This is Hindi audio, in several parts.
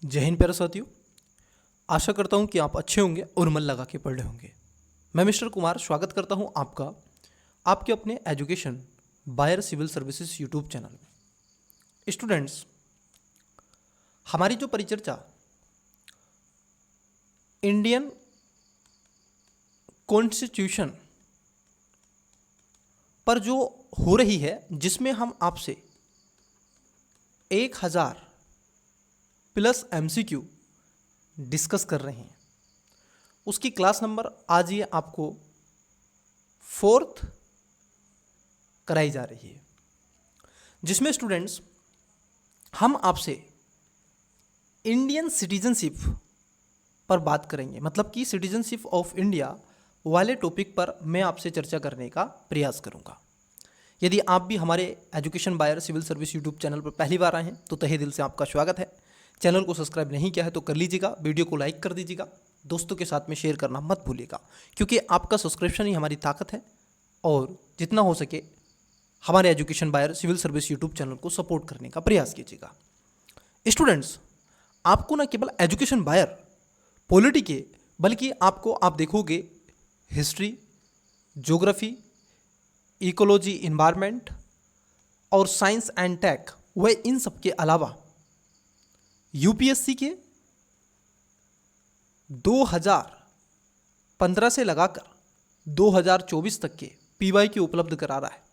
जय हिंद प्यारे साथियों। आशा करता हूँ कि आप अच्छे होंगे और मन लगा के पढ़ रहे होंगे। मैं मिस्टर कुमार स्वागत करता हूँ आपका आपके अपने education buyer civil services YouTube channel में। स्टूडेंट्स, हमारी जो परिचर्चा इंडियन कॉन्स्टिट्यूशन पर जो हो रही है, जिसमें हम आपसे 1000 प्लस MCQ डिस्कस कर रहे हैं, उसकी क्लास नंबर आज ये आपको 4th कराई जा रही है, जिसमें स्टूडेंट्स हम आपसे इंडियन सिटीजनशिप पर बात करेंगे। मतलब कि सिटीजनशिप ऑफ इंडिया वाले टॉपिक पर मैं आपसे चर्चा करने का प्रयास करूंगा। यदि आप भी हमारे education buyer civil service YouTube channel पर पहली बार आए हैं तो तहे दिल से आपका स्वागत है। चैनल को सब्सक्राइब नहीं किया है तो कर लीजिएगा, वीडियो को लाइक कर दीजिएगा, दोस्तों के साथ में शेयर करना मत भूलिएगा, क्योंकि आपका सब्सक्रिप्शन ही हमारी ताकत है। और जितना हो सके हमारे education buyer civil service YouTube channel को सपोर्ट करने का प्रयास कीजिएगा। स्टूडेंट्स, आपको न केवल एजुकेशन बायर पॉलिटी के, बल्कि आप देखोगे हिस्ट्री, ज्योग्राफी, इकोलॉजी, इन्वायरमेंट और साइंस एंड टेक, वह इन सब के अलावा यूपीएससी के 2015 से लगाकर 2024 तक के PYQ उपलब्ध करा रहा है।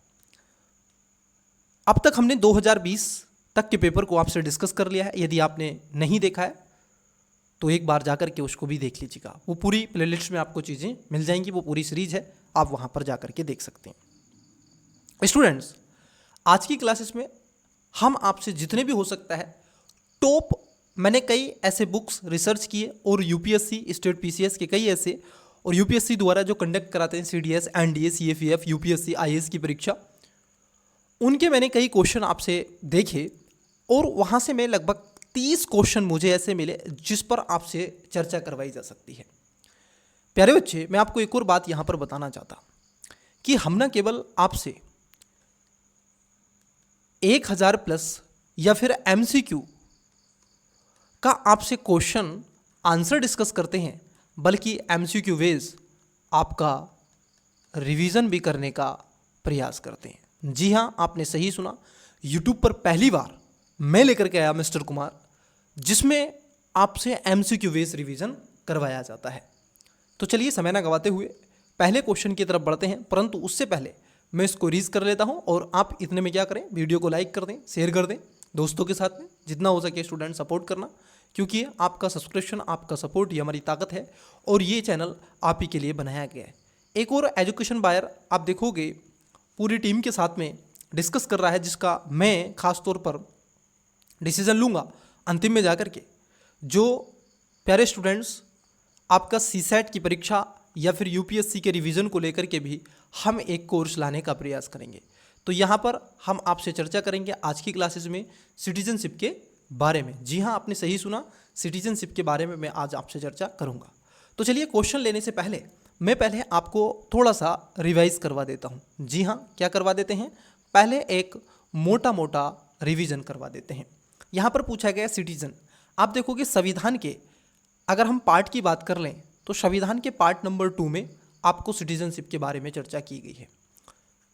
अब तक हमने 2020 तक के पेपर को आपसे डिस्कस कर लिया है। यदि आपने नहीं देखा है तो एक बार जाकर के उसको भी देख लीजिएगा। वो पूरी प्लेलिस्ट में आपको चीज़ें मिल जाएंगी, वो पूरी सीरीज है, आप वहाँ पर जाकर के देख सकते हैं। स्टूडेंट्स, आज की क्लासेस में हम आपसे जितने भी हो सकता है टॉप, मैंने कई ऐसे बुक्स रिसर्च किए और यूपीएससी, स्टेट PCS के कई ऐसे, और यूपीएससी द्वारा जो कंडक्ट कराते हैं CDS, NDA, CFEF, UPSC, IAS की परीक्षा, उनके मैंने कई क्वेश्चन आपसे देखे और वहाँ से मैं लगभग 30 क्वेश्चन मुझे ऐसे मिले जिस पर आपसे चर्चा करवाई जा सकती है। प्यारे बच्चे, मैं आपको एक और बात यहाँ पर बताना चाहता कि हम न केवल आपसे 1000 प्लस या फिर MCQ का आपसे क्वेश्चन आंसर डिस्कस करते हैं, बल्कि MCQ वेज आपका रिवीजन भी करने का प्रयास करते हैं। जी हाँ, आपने सही सुना, यूट्यूब पर पहली बार मैं लेकर के आया मिस्टर कुमार, जिसमें आपसे MCQ वेज रिवीजन करवाया जाता है। तो चलिए समय ना गवाते हुए पहले क्वेश्चन की तरफ बढ़ते हैं, परंतु उससे पहले मैं इसको रीज कर लेता हूं और आप इतने में क्या करें, वीडियो को लाइक कर दें, शेयर कर दें दोस्तों के साथ में, जितना हो सके स्टूडेंट सपोर्ट करना, क्योंकि आपका सब्सक्रिप्शन, आपका सपोर्ट, ये हमारी ताकत है और ये चैनल आप ही के लिए बनाया गया है। एक और एजुकेशन बायर आप देखोगे पूरी टीम के साथ में डिस्कस कर रहा है, जिसका मैं खास तौर पर डिसीजन लूँगा अंतिम में जाकर के। जो प्यारे स्टूडेंट्स, आपका CSAT की परीक्षा या फिर यूपीएससी के रिवीजन को लेकर के भी हम एक कोर्स लाने का प्रयास करेंगे। तो यहाँ पर हम आपसे चर्चा करेंगे आज की क्लासेस में सिटीजनशिप के बारे में। जी हाँ, आपने सही सुना, सिटीजनशिप के बारे में मैं आज आपसे चर्चा करूँगा। तो चलिए क्वेश्चन लेने से पहले मैं आपको थोड़ा सा रिवाइज करवा देता हूँ। जी हाँ, क्या करवा देते हैं, पहले एक मोटा मोटा रिवीजन करवा देते हैं। यहाँ पर पूछा गया सिटीजन, आप देखोगे संविधान के अगर हम पार्ट की बात कर लें तो संविधान के पार्ट नंबर 2 में आपको सिटीजनशिप के बारे में चर्चा की गई है।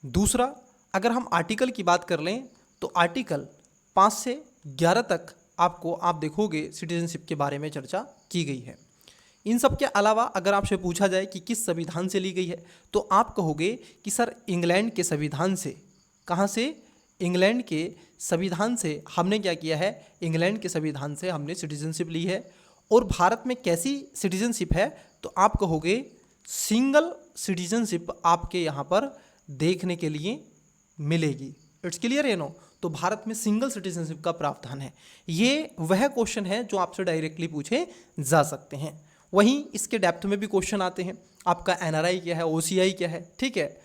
दूसरा, अगर हम आर्टिकल की बात कर लें तो आर्टिकल 5 से 11 तक आप देखोगे सिटीजनशिप के बारे में चर्चा की गई है। इन सब के अलावा अगर आपसे पूछा जाए कि किस संविधान से ली गई है तो आप कहोगे कि सर इंग्लैंड के संविधान से। कहाँ से? इंग्लैंड के संविधान से हमने क्या किया है, इंग्लैंड के संविधान से हमने सिटीजनशिप ली है। और भारत में कैसी सिटीजनशिप है तो आप कहोगे सिंगल सिटीजनशिप आपके यहाँ पर देखने के लिए मिलेगी। इट्स क्लियर है नो? तो भारत में सिंगल सिटीजनशिप का प्रावधान है। ये वह क्वेश्चन है जो आपसे डायरेक्टली पूछे जा सकते हैं। वहीं इसके डेप्थ में भी क्वेश्चन आते हैं, आपका NRI क्या है, OCI क्या है, ठीक है,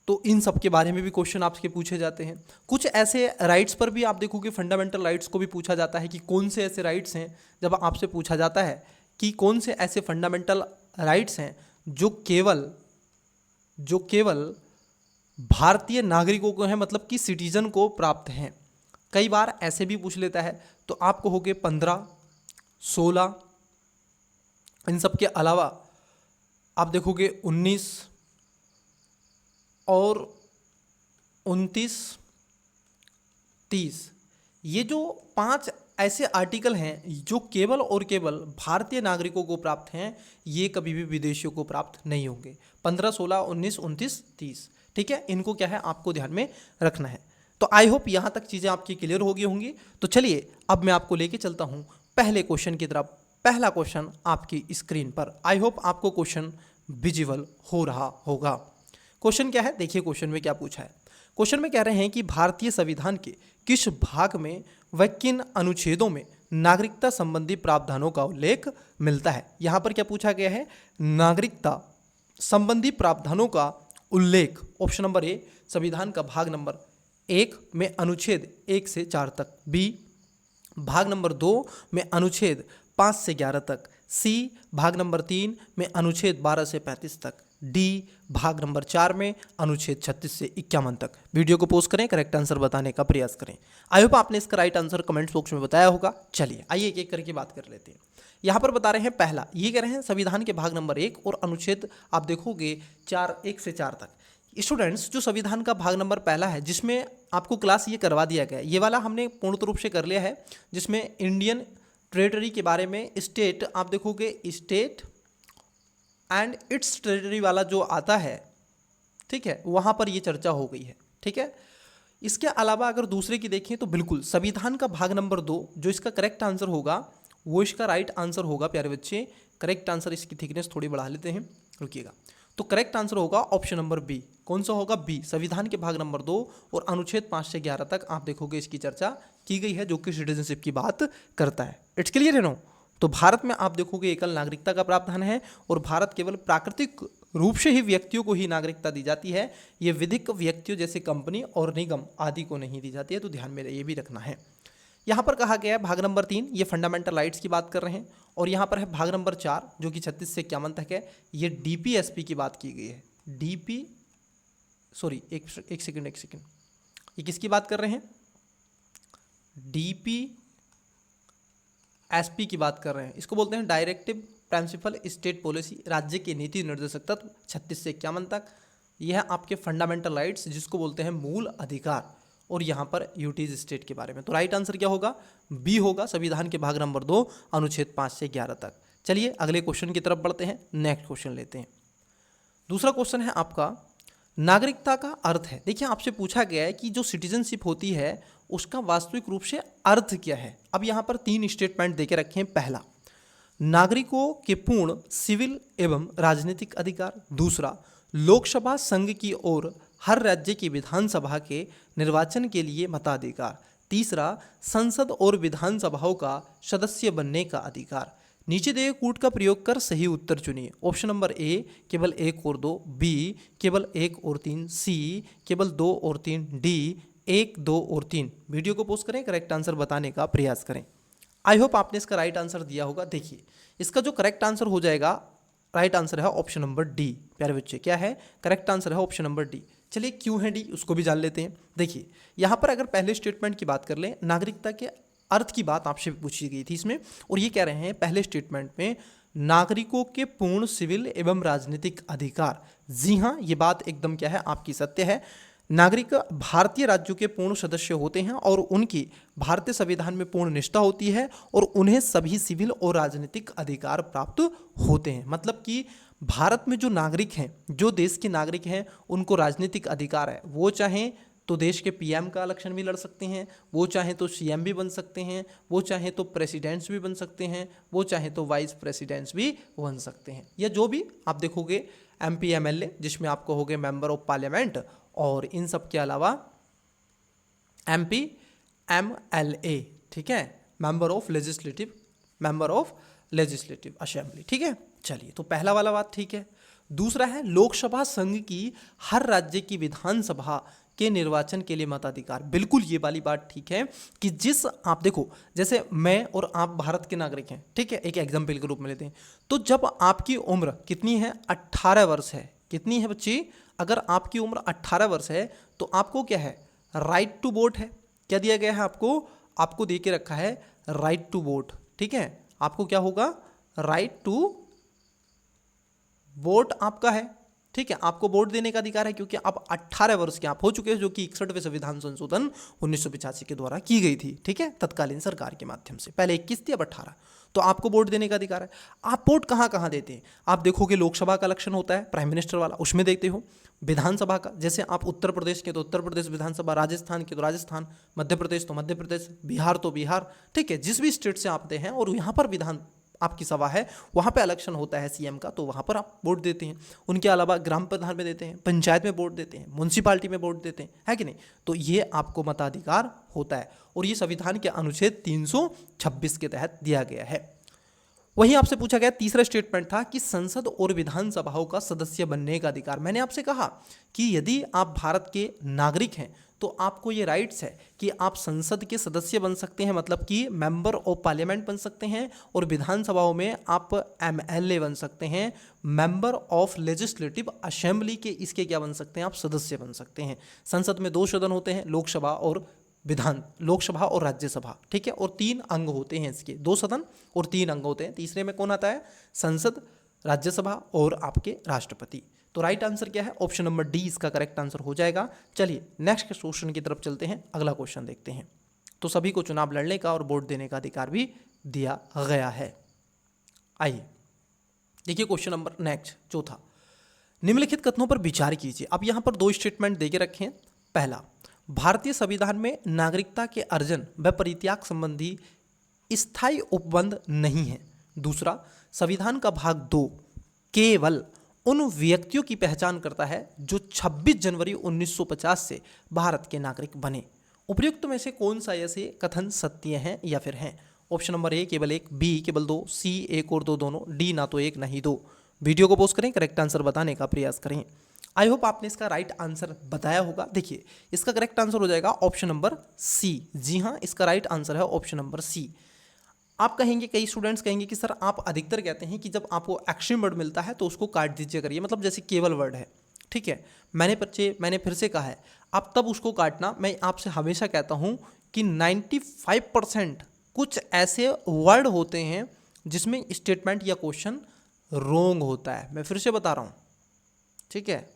तो इन सब के बारे में भी क्वेश्चन आपके पूछे जाते हैं। कुछ ऐसे राइट्स पर भी आप देखोगे, फंडामेंटल राइट्स को भी पूछा जाता है कि कौन से ऐसे राइट्स हैं, जब आपसे पूछा जाता है कि कौन से ऐसे फंडामेंटल राइट्स हैं जो केवल भारतीय नागरिकों को हैं, मतलब कि सिटीजन को प्राप्त हैं। कई बार ऐसे भी पूछ लेता है तो आप कहोगे 15, 16, इन सब के अलावा आप देखोगे 19 और 29, 30, ये जो 5 ऐसे आर्टिकल हैं जो केवल और केवल भारतीय नागरिकों को प्राप्त हैं, ये कभी भी विदेशियों को प्राप्त नहीं होंगे। 15, 16, 19, 29, 30, ठीक है, इनको क्या है आपको ध्यान में रखना है। तो आई होप यहाँ तक चीज़ें आपकी क्लियर हो गई होंगी। तो चलिए अब मैं आपको लेके चलता हूँ पहले क्वेश्चन की तरफ। पहला क्वेश्चन आपकी स्क्रीन पर, आई होप आपको क्वेश्चन विजिबल हो रहा होगा। क्वेश्चन क्या है, देखिए क्वेश्चन में क्या पूछा है। क्वेश्चन में कह रहे हैं कि भारतीय संविधान के किस भाग में व किन अनुच्छेदों में नागरिकता संबंधी प्रावधानों का उल्लेख मिलता है। यहाँ पर क्या पूछा गया है, नागरिकता संबंधी प्रावधानों का उल्लेख। ऑप्शन नंबर ए संविधान का भाग नंबर 1 में अनुच्छेद 1 से 4 तक, बी भाग नंबर 2 में अनुच्छेद 5 से 11 तक, सी भाग नंबर 3 में अनुच्छेद 12 से 35 तक, डी भाग नंबर 4 में अनुच्छेद 36 से 51 तक। वीडियो को पोस्ट करें, करेक्ट आंसर बताने का प्रयास करें। आई होप आपने इसका राइट आंसर कमेंट बॉक्स में बताया होगा। चलिए आइए एक एक करके बात कर लेते हैं। यहाँ पर बता रहे हैं पहला, ये कह रहे हैं संविधान के भाग नंबर 1 और अनुच्छेद आप देखोगे 1 से 4 तक। स्टूडेंट्स, जो संविधान का भाग नंबर पहला है जिसमें आपको क्लास ये करवा दिया गया है, ये वाला हमने पूर्ण रूप से कर लिया है, जिसमें इंडियन टेरिटरी के बारे में स्टेट आप देखोगे स्टेट एंड इट्स टेरिटरी वाला जो आता है, ठीक है, वहाँ पर ये चर्चा हो गई है। ठीक है, इसके अलावा अगर दूसरे की देखें तो बिल्कुल संविधान का भाग नंबर 2 जो इसका करेक्ट आंसर होगा वो इसका राइट आंसर होगा। प्यारे बच्चे, करेक्ट आंसर, इसकी थिकनेस थोड़ी बढ़ा लेते हैं, रुकिएगा। तो करेक्ट आंसर होगा ऑप्शन नंबर बी। कौन सा होगा, बी। संविधान के भाग नंबर 2 और अनुच्छेद 5 से 11 तक आप देखोगे इसकी चर्चा की गई है, जो कि सिटीजनशिप की बात करता है। इट्स क्लियर है नो। तो भारत में आप देखोगे एकल नागरिकता का प्रावधान है और भारत केवल प्राकृतिक रूप से ही व्यक्तियों को ही नागरिकता दी जाती है। ये विधिक व्यक्तियों जैसे कंपनी और निगम आदि को नहीं दी जाती है। तो ध्यान में ये भी रखना है। यहाँ पर कहा गया है भाग नंबर 3, ये फंडामेंटल राइट्स की बात कर रहे हैं, और यहाँ पर है भाग नंबर 4 जो कि 36 से 51 तक है, ये डीपीएसपी की बात की गई है। एक सेकंड, ये किसकी बात कर रहे हैं, डीपीएसपी की बात कर रहे हैं। इसको बोलते हैं डायरेक्टिव प्रिंसिपल स्टेट पॉलिसी, राज्य के नीति निर्देशक तत्व 36 से 51 तक। यह है आपके फंडामेंटल राइट्स जिसको बोलते हैं मूल अधिकार, और यहाँ पर यूटीज स्टेट के बारे में। तो राइट आंसर क्या होगा, बी होगा, संविधान के भाग नंबर 2 अनुच्छेद 5 से 11 तक। चलिए अगले क्वेश्चन की तरफ बढ़ते हैं, नेक्स्ट क्वेश्चन लेते हैं। दूसरा क्वेश्चन है आपका, नागरिकता का अर्थ है। देखिए आपसे पूछा गया है कि जो सिटीजनशिप होती है उसका वास्तविक रूप से अर्थ क्या है। अब यहाँ पर 3 स्टेटमेंट देके रखे हैं। पहला, नागरिकों के पूर्ण सिविल एवं राजनीतिक अधिकार। दूसरा, लोकसभा संघ की ओर हर राज्य की विधानसभा के निर्वाचन के लिए मताधिकार। तीसरा, संसद और विधानसभाओं का सदस्य बनने का अधिकार। नीचे दिए कूट का प्रयोग कर सही उत्तर चुनिए। ऑप्शन नंबर ए केवल 1 और 2, बी केवल 1 और 3, सी केवल 2 और 3, डी 1, 2 और 3। वीडियो को पोस्ट करें, करेक्ट आंसर बताने का प्रयास करें। आई होप आपने इसका राइट आंसर दिया होगा। देखिए इसका जो करेक्ट आंसर हो जाएगा, राइट आंसर है ऑप्शन नंबर डी। प्यारे बच्चे, क्या है, करेक्ट आंसर है ऑप्शन नंबर डी। चलिए क्यों है डी उसको भी जान लेते हैं। देखिए यहाँ पर अगर पहले स्टेटमेंट की बात कर लें, नागरिकता के अर्थ की बात आपसे पूछी गई थी इसमें, और ये कह रहे हैं पहले स्टेटमेंट में नागरिकों के पूर्ण सिविल एवं राजनीतिक अधिकार। जी हाँ, ये बात एकदम क्या है आपकी सत्य है। नागरिक भारतीय राज्यों के पूर्ण सदस्य होते हैं और उनकी भारतीय संविधान में पूर्ण निष्ठा होती है और उन्हें सभी सिविल और राजनीतिक अधिकार प्राप्त होते हैं। मतलब कि भारत में जो नागरिक हैं, जो देश के नागरिक हैं, उनको राजनीतिक अधिकार है। वो चाहें तो देश के पीएम का इलेक्शन भी लड़ सकते हैं, वो चाहें तो सीएम भी बन सकते हैं, वो चाहें तो प्रेसिडेंट्स भी बन सकते हैं, वो चाहें तो वाइस प्रेसिडेंट्स भी बन सकते हैं, या जो भी आप देखोगे एमपी एमएलए जिसमें आपको हो गए मेंबर ऑफ पार्लियामेंट, और इन सब के अलावा एमपी एमएलए, ठीक है, मेंबर ऑफ लेजिस्लेटिव असेंबली। ठीक है, चलिए तो पहला वाला बात ठीक है। दूसरा है लोकसभा संघ की हर राज्य की विधानसभा के निर्वाचन के लिए मताधिकार। बिल्कुल ये वाली बात ठीक है कि जिस आप देखो, जैसे मैं और आप भारत के नागरिक हैं, ठीक है, एक एग्जाम्पल के रूप में लेते हैं, तो जब आपकी उम्र कितनी है, 18 वर्ष है। कितनी है बच्ची, अगर आपकी उम्र 18 वर्ष है तो आपको क्या है, राइट टू वोट है। क्या दिया गया है आपको दे के रखा है राइट टू वोट। ठीक है, आपको क्या होगा, राइट टू वोट आपका है, ठीक है, आपको वोट देने का अधिकार है क्योंकि आप 18 वर्ष के आप हो चुके हैं, जो कि 61वें संविधान संशोधन 1985 के द्वारा की गई थी, ठीक है, तत्कालीन सरकार के माध्यम से। पहले 21 थी, अब 18, तो आपको वोट देने का अधिकार है। आप वोट कहाँ कहाँ देते हैं, आप देखोगे लोकसभा का इलेक्शन होता है प्राइम मिनिस्टर वाला, उसमें देते हो। विधानसभा का, जैसे आप उत्तर प्रदेश के तो उत्तर प्रदेश विधानसभा, राजस्थान के तो राजस्थान, मध्य प्रदेश तो मध्य प्रदेश, बिहार तो बिहार, ठीक है, जिस भी स्टेट से आते हैं और यहाँ पर विधान आपकी सभा है, वहाँ पे इलेक्शन होता है सीएम का, तो वहाँ पर आप वोट देते हैं। उनके अलावा ग्राम प्रधान में देते हैं, पंचायत में वोट देते हैं, म्यूनसिपालिटी में वोट देते हैं, है कि नहीं। तो ये आपको मताधिकार होता है और ये संविधान के अनुच्छेद 326 के तहत दिया गया है। वहीं आपसे पूछा गया तीसरा स्टेटमेंट था कि संसद और विधानसभाओं का सदस्य बनने का अधिकार। मैंने आपसे कहा कि यदि आप भारत के नागरिक हैं तो आपको ये राइट्स है कि आप संसद के सदस्य बन सकते हैं, मतलब कि मेंबर ऑफ पार्लियामेंट बन सकते हैं, और विधानसभाओं में आप एमएलए बन सकते हैं, मेंबर ऑफ लेजिस्लेटिव असेंबली के इसके क्या बन सकते हैं, आप सदस्य बन सकते हैं। संसद में 2 सदन होते हैं, लोकसभा और राज्यसभा, ठीक है, और 3 अंग होते हैं इसके, 2 सदन और 3 अंग होते हैं। तीसरे में कौन आता है, संसद, राज्यसभा और आपके राष्ट्रपति। तो राइट आंसर क्या है, ऑप्शन नंबर डी इसका करेक्ट आंसर हो जाएगा। चलिए नेक्स्ट क्वेश्चन की तरफ चलते हैं, अगला क्वेश्चन देखते हैं। तो सभी को चुनाव लड़ने का और वोट देने का अधिकार भी दिया गया है। आइए देखिए क्वेश्चन नंबर नेक्स्ट चौथा, निम्नलिखित कथनों पर विचार कीजिए। अब यहाँ पर 2 स्टेटमेंट देके रखे हैं। पहला, भारतीय संविधान में नागरिकता के अर्जन व परित्याग संबंधी स्थायी उपबंध नहीं है। दूसरा, संविधान का भाग 2 केवल उन व्यक्तियों की पहचान करता है जो 26 जनवरी 1950 से भारत के नागरिक बने। उपयुक्त में से कौन सा ऐसे कथन सत्य हैं या फिर हैं? ऑप्शन नंबर ए केवल 1, बी केवल 2, सी 1 और 2 दोनों, डी ना तो 1 ना ही 2। वीडियो को पॉज करें, करेक्ट आंसर बताने का प्रयास करें। आई होप आपने इसका राइट आंसर बताया होगा। देखिए इसका करेक्ट आंसर हो जाएगा ऑप्शन नंबर सी। जी हाँ, इसका राइट आंसर है ऑप्शन नंबर सी। आप कहेंगे, कई स्टूडेंट्स कहेंगे कि सर आप अधिकतर कहते हैं कि जब आपको एक्स्ट्रीम वर्ड मिलता है तो उसको काट दीजिए करिए, मतलब जैसे केवल वर्ड है, ठीक है। मैंने फिर से कहा है आप तब उसको काटना। मैं आपसे हमेशा कहता हूँ कि 95% कुछ ऐसे वर्ड होते हैं जिसमें स्टेटमेंट या क्वेश्चन रोंग होता है। मैं फिर से बता रहा हूँ, ठीक है,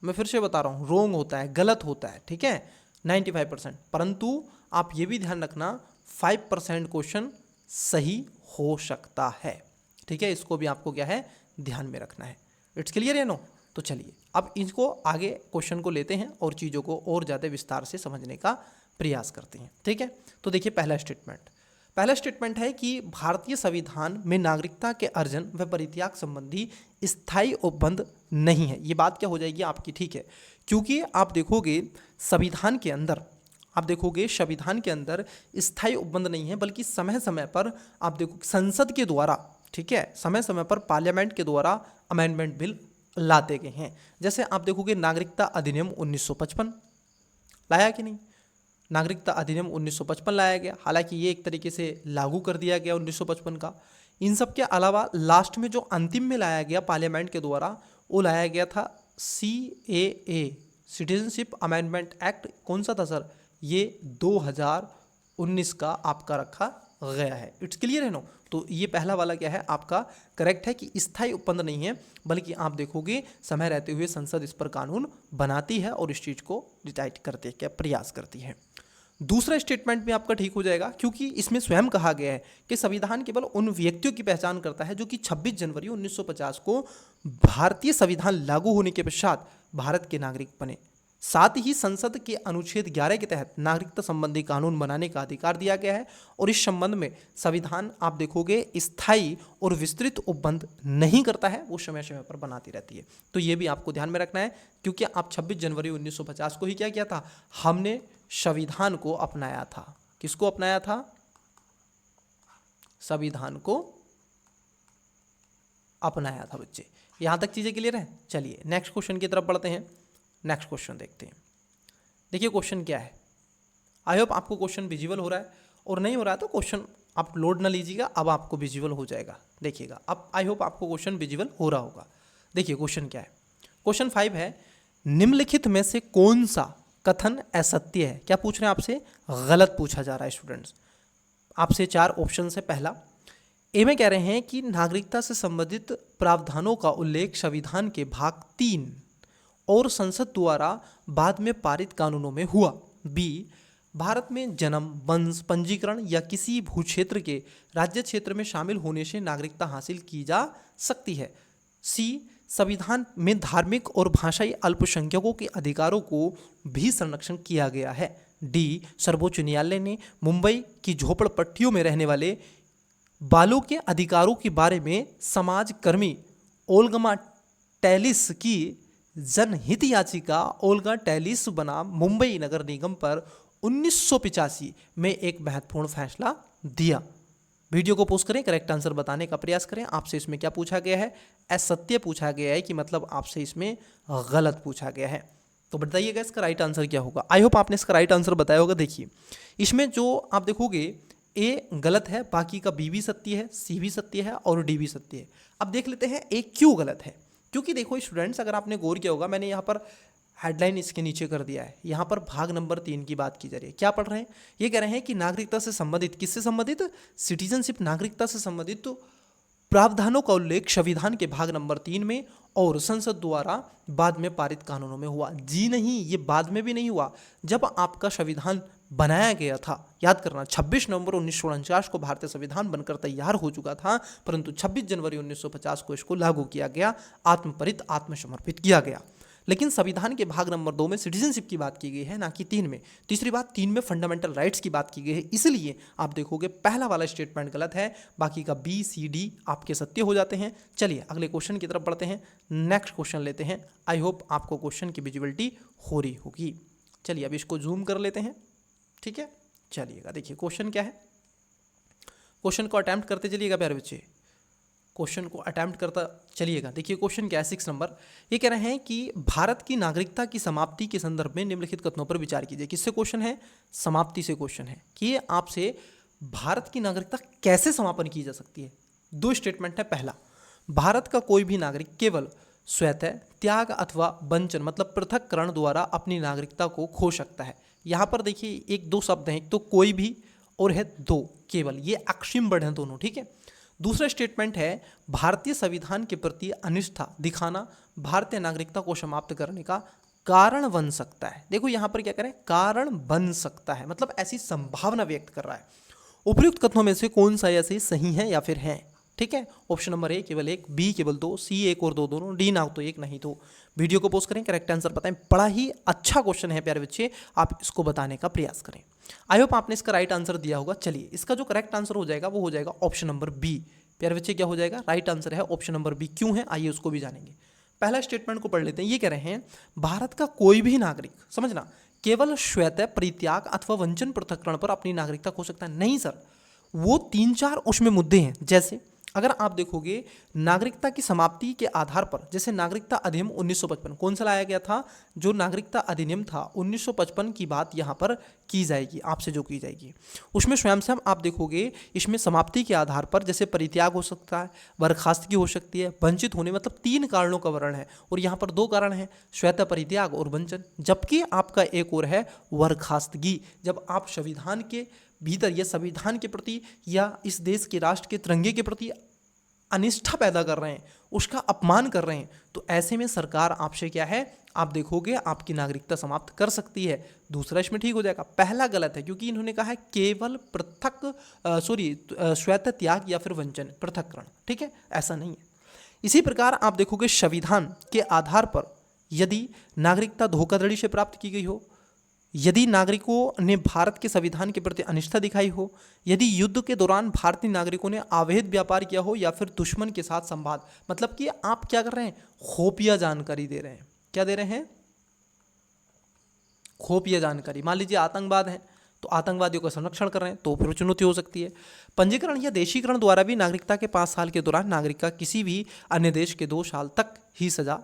मैं फिर से बता रहा हूँ, रोंग होता है, गलत होता है, ठीक है, 95%। परंतु आप ये भी ध्यान रखना 5% क्वेश्चन सही हो सकता है, ठीक है, इसको भी आपको क्या है ध्यान में रखना है। इट्स क्लियर है नो? तो चलिए अब इसको आगे क्वेश्चन को लेते हैं और चीज़ों को और ज़्यादा विस्तार से समझने का प्रयास करते हैं, ठीक है। तो देखिए पहला स्टेटमेंट है कि भारतीय संविधान में नागरिकता के अर्जन व परित्याग संबंधी स्थायी उपबंध नहीं है। ये बात क्या हो जाएगी आपकी, ठीक है, क्योंकि आप देखोगे संविधान के अंदर स्थायी उपबंध नहीं है, बल्कि समय समय पर आप देखो संसद के द्वारा, ठीक है, समय समय पर पार्लियामेंट के द्वारा अमेंडमेंट बिल लाते गए हैं। जैसे आप देखोगे नागरिकता अधिनियम 1955 लाया कि नहीं, नागरिकता अधिनियम 1955 लाया गया, हालांकि ये एक तरीके से लागू कर दिया गया 1955 का। इन सब के अलावा लास्ट में जो अंतिम में लाया गया पार्लियामेंट के द्वारा, वो लाया गया था CAA, सिटीजनशिप अमेंडमेंट एक्ट। कौन सा था सर? ये 2019 का आपका रखा गया है। इट्स क्लियर है नो? तो ये पहला वाला क्या है आपका करेक्ट है कि स्थायी उपबंध नहीं है, बल्कि आप देखोगे समय रहते हुए संसद इस पर कानून बनाती है और इस चीज़ को डिसाइड करते क्या प्रयास करती है। दूसरा स्टेटमेंट भी आपका ठीक हो जाएगा, क्योंकि इसमें स्वयं कहा गया है कि संविधान केवल उन व्यक्तियों की पहचान करता है जो कि 26 जनवरी 1950 को भारतीय संविधान लागू होने के पश्चात भारत के नागरिक बने। साथ ही संसद के अनुच्छेद 11 के तहत नागरिकता संबंधी कानून बनाने का अधिकार दिया गया है, और इस संबंध में संविधान आप देखोगे स्थायी और विस्तृत उपबंध नहीं करता है, वो समय समय पर बनाती रहती है। तो ये भी आपको ध्यान में रखना है, क्योंकि आप 26 जनवरी 1950 को ही क्या किया था, हमने संविधान को अपनाया था। किसको अपनाया था? संविधान को अपनाया था बच्चे। यहां तक चीजें क्लियर है? चलिए नेक्स्ट क्वेश्चन की तरफ बढ़ते हैं। नेक्स्ट क्वेश्चन देखते हैं। देखिए क्वेश्चन क्या है। आई होप आपको क्वेश्चन विजिबल हो रहा है, और नहीं हो रहा है तो क्वेश्चन आप लोड ना लीजिएगा, अब आपको विजिबल हो जाएगा। देखिएगा अब आई होप आपको क्वेश्चन विजिबल हो रहा होगा। देखिए क्वेश्चन क्या है। क्वेश्चन 5 है, निम्नलिखित में से कौन सा कथन असत्य है? क्या पूछ रहे हैं आपसे? गलत पूछा जा रहा है स्टूडेंट्स। आपसे 4 ऑप्शन है। पहला, ए में कह रहे हैं कि नागरिकता से संबंधित प्रावधानों का उल्लेख संविधान के भाग 3 और संसद द्वारा बाद में पारित कानूनों में हुआ। बी, भारत में जन्म, वंश, पंजीकरण या किसी भूक्षेत्र के राज्य क्षेत्र में शामिल होने से नागरिकता हासिल की जा सकती है। सी, संविधान में धार्मिक और भाषाई अल्पसंख्यकों के अधिकारों को भी संरक्षण किया गया है। डी, सर्वोच्च न्यायालय ने मुंबई की झोपड़पट्टियों में रहने वाले बालों के अधिकारों के बारे में समाजकर्मी ओल्गा टेलिस की जनहित याचिका ओल्गा टेलिस बनाम मुंबई नगर निगम पर 1985 में एक महत्वपूर्ण फैसला दिया। वीडियो को पोस्ट करें, करेक्ट आंसर बताने का प्रयास करें। आपसे इसमें क्या पूछा गया है? असत्य पूछा गया है कि मतलब आपसे इसमें गलत पूछा गया है। तो बताइएगा इसका राइट आंसर क्या होगा। आई होप आपने इसका राइट आंसर बताया होगा। देखिए इसमें जो आप देखोगे ए गलत है, बाकी का बी भी सत्य है, सी भी सत्य है और डी भी सत्य है। अब देख लेते हैं ए क्यों गलत है। क्योंकि देखो स्टूडेंट्स, अगर आपने गौर किया होगा, मैंने यहाँ पर हेडलाइन इसके नीचे कर दिया है। यहाँ पर भाग नंबर 3 की बात की जा रही है। क्या पढ़ रहे हैं? ये कह रहे हैं कि नागरिकता से संबंधित, किससे संबंधित? सिटीजनशिप, नागरिकता से संबंधित तो प्रावधानों का उल्लेख संविधान के भाग नंबर 3 में और संसद द्वारा बाद में पारित कानूनों में हुआ। जी नहीं, ये बाद में भी नहीं हुआ। जब आपका संविधान बनाया गया था, याद करना 26 नवंबर 1949 को भारतीय संविधान बनकर तैयार हो चुका था, परंतु 26 जनवरी 1950 को इसको लागू किया गया, आत्मपरित, आत्मसमर्पित किया गया। लेकिन संविधान के भाग नंबर 2 में सिटीजनशिप की बात की गई है, ना कि 3 में। तीसरी बात, 3 में फंडामेंटल राइट्स की बात की गई है। इसलिए आप देखोगे पहला वाला स्टेटमेंट गलत है, बाकी का बी, सी, डी आपके सत्य हो जाते हैं। चलिए अगले क्वेश्चन की तरफ बढ़ते हैं। नेक्स्ट क्वेश्चन लेते हैं। आई होप आपको क्वेश्चन की विजिबिलिटी हो रही होगी। चलिए अब इसको जूम कर लेते हैं। ठीक है, चलिएगा देखिए क्वेश्चन क्या है। क्वेश्चन को अटेम्प्ट करते चलिएगा प्यारे बच्चे, क्वेश्चन को अटेम्प्ट करता चलिएगा। देखिए क्वेश्चन क्या है, 6 नंबर। ये कह रहे हैं कि भारत की नागरिकता की समाप्ति के संदर्भ में निम्नलिखित कथनों पर विचार कीजिए। किससे क्वेश्चन है? समाप्ति से क्वेश्चन है कि आपसे भारत की नागरिकता कैसे समापन की जा सकती है। 2 स्टेटमेंट है। पहला, भारत का कोई भी नागरिक केवल स्वतः त्याग अथवा वंचन मतलब पृथककरण द्वारा अपनी नागरिकता को खो सकता है। यहाँ पर देखिए 1-2 शब्द हैं, एक तो कोई भी और है 2 केवल, ये अक्षिम वर्ड हैं दोनों। ठीक है। दूसरा स्टेटमेंट है भारतीय संविधान के प्रति अनिष्ठा दिखाना भारतीय नागरिकता को समाप्त करने का कारण बन सकता है। देखो यहाँ पर क्या करें, कारण बन सकता है मतलब ऐसी संभावना व्यक्त कर रहा है। उपयुक्त कथनों में से कौन सा ऐसे सही है या फिर है? ठीक है, ऑप्शन नंबर ए केवल 1, बी केवल 2, सी 1 और 2 दोनों, डी ना तो 1 नहीं तो। वीडियो को पोस्ट करें, करेक्ट आंसर बताएं। बड़ा ही अच्छा क्वेश्चन है प्यारे बच्चे, आप इसको बताने का प्रयास करें। आई होप आपने इसका राइट आंसर दिया होगा। चलिए इसका जो करेक्ट आंसर हो जाएगा वो हो जाएगा ऑप्शन नंबर बी। प्यारे बच्चे क्या हो जाएगा? राइट आंसर है ऑप्शन नंबर बी। क्यों है आइए उसको भी जानेंगे। पहला स्टेटमेंट को पढ़ लेते हैं। ये कह रहे हैं भारत का कोई भी नागरिक, समझना, केवल स्वतः परित्याग अथवा वंचन पृथक्करण पर अपनी नागरिकता खो सकता है। नहीं सर, वो 3-4 उसमें मुद्दे हैं। जैसे अगर आप देखोगे नागरिकता की समाप्ति के आधार पर, जैसे नागरिकता अधिनियम 1955 कौन सा लाया गया था? जो नागरिकता अधिनियम था 1955 की बात यहाँ पर की जाएगी, आपसे जो की जाएगी उसमें स्वयं से आप देखोगे इसमें समाप्ति के आधार पर जैसे परित्याग हो सकता है, बर्खास्तगी हो सकती है, वंचित होने, मतलब 3 कारणों का वर्णन है और यहाँ पर 2 कारण हैं, स्वतः परित्याग और वंचन। जबकि आपका एक और है बर्खास्तगी। जब आप संविधान के भीतर या संविधान के प्रति या इस देश के राष्ट्र के तिरंगे के प्रति अनिष्ठा पैदा कर रहे हैं, उसका अपमान कर रहे हैं, तो ऐसे में सरकार आपसे क्या है, आप देखोगे आपकी नागरिकता समाप्त कर सकती है। दूसरा इसमें ठीक हो जाएगा। पहला गलत है क्योंकि इन्होंने कहा है केवल स्वतः त्याग या फिर वंचन पृथक्करण। ठीक है, ऐसा नहीं है। इसी प्रकार आप देखोगे संविधान के आधार पर यदि नागरिकता धोखाधड़ी से प्राप्त की गई हो, यदि नागरिकों ने भारत के संविधान के प्रति अनिष्ठा दिखाई हो, यदि युद्ध के दौरान भारतीय नागरिकों ने अवैध व्यापार किया हो या फिर दुश्मन के साथ संवाद, मतलब कि आप क्या कर रहे हैं, खुफिया जानकारी दे रहे हैं। क्या दे रहे हैं? खुफिया जानकारी। मान लीजिए आतंकवाद है तो आतंकवादियों का संरक्षण कर रहे हैं तो फिर चुनौती हो सकती है। पंजीकरण या देशीकरण द्वारा भी नागरिकता के 5 साल के दौरान नागरिक का किसी भी अन्य देश के 2 साल तक ही सजा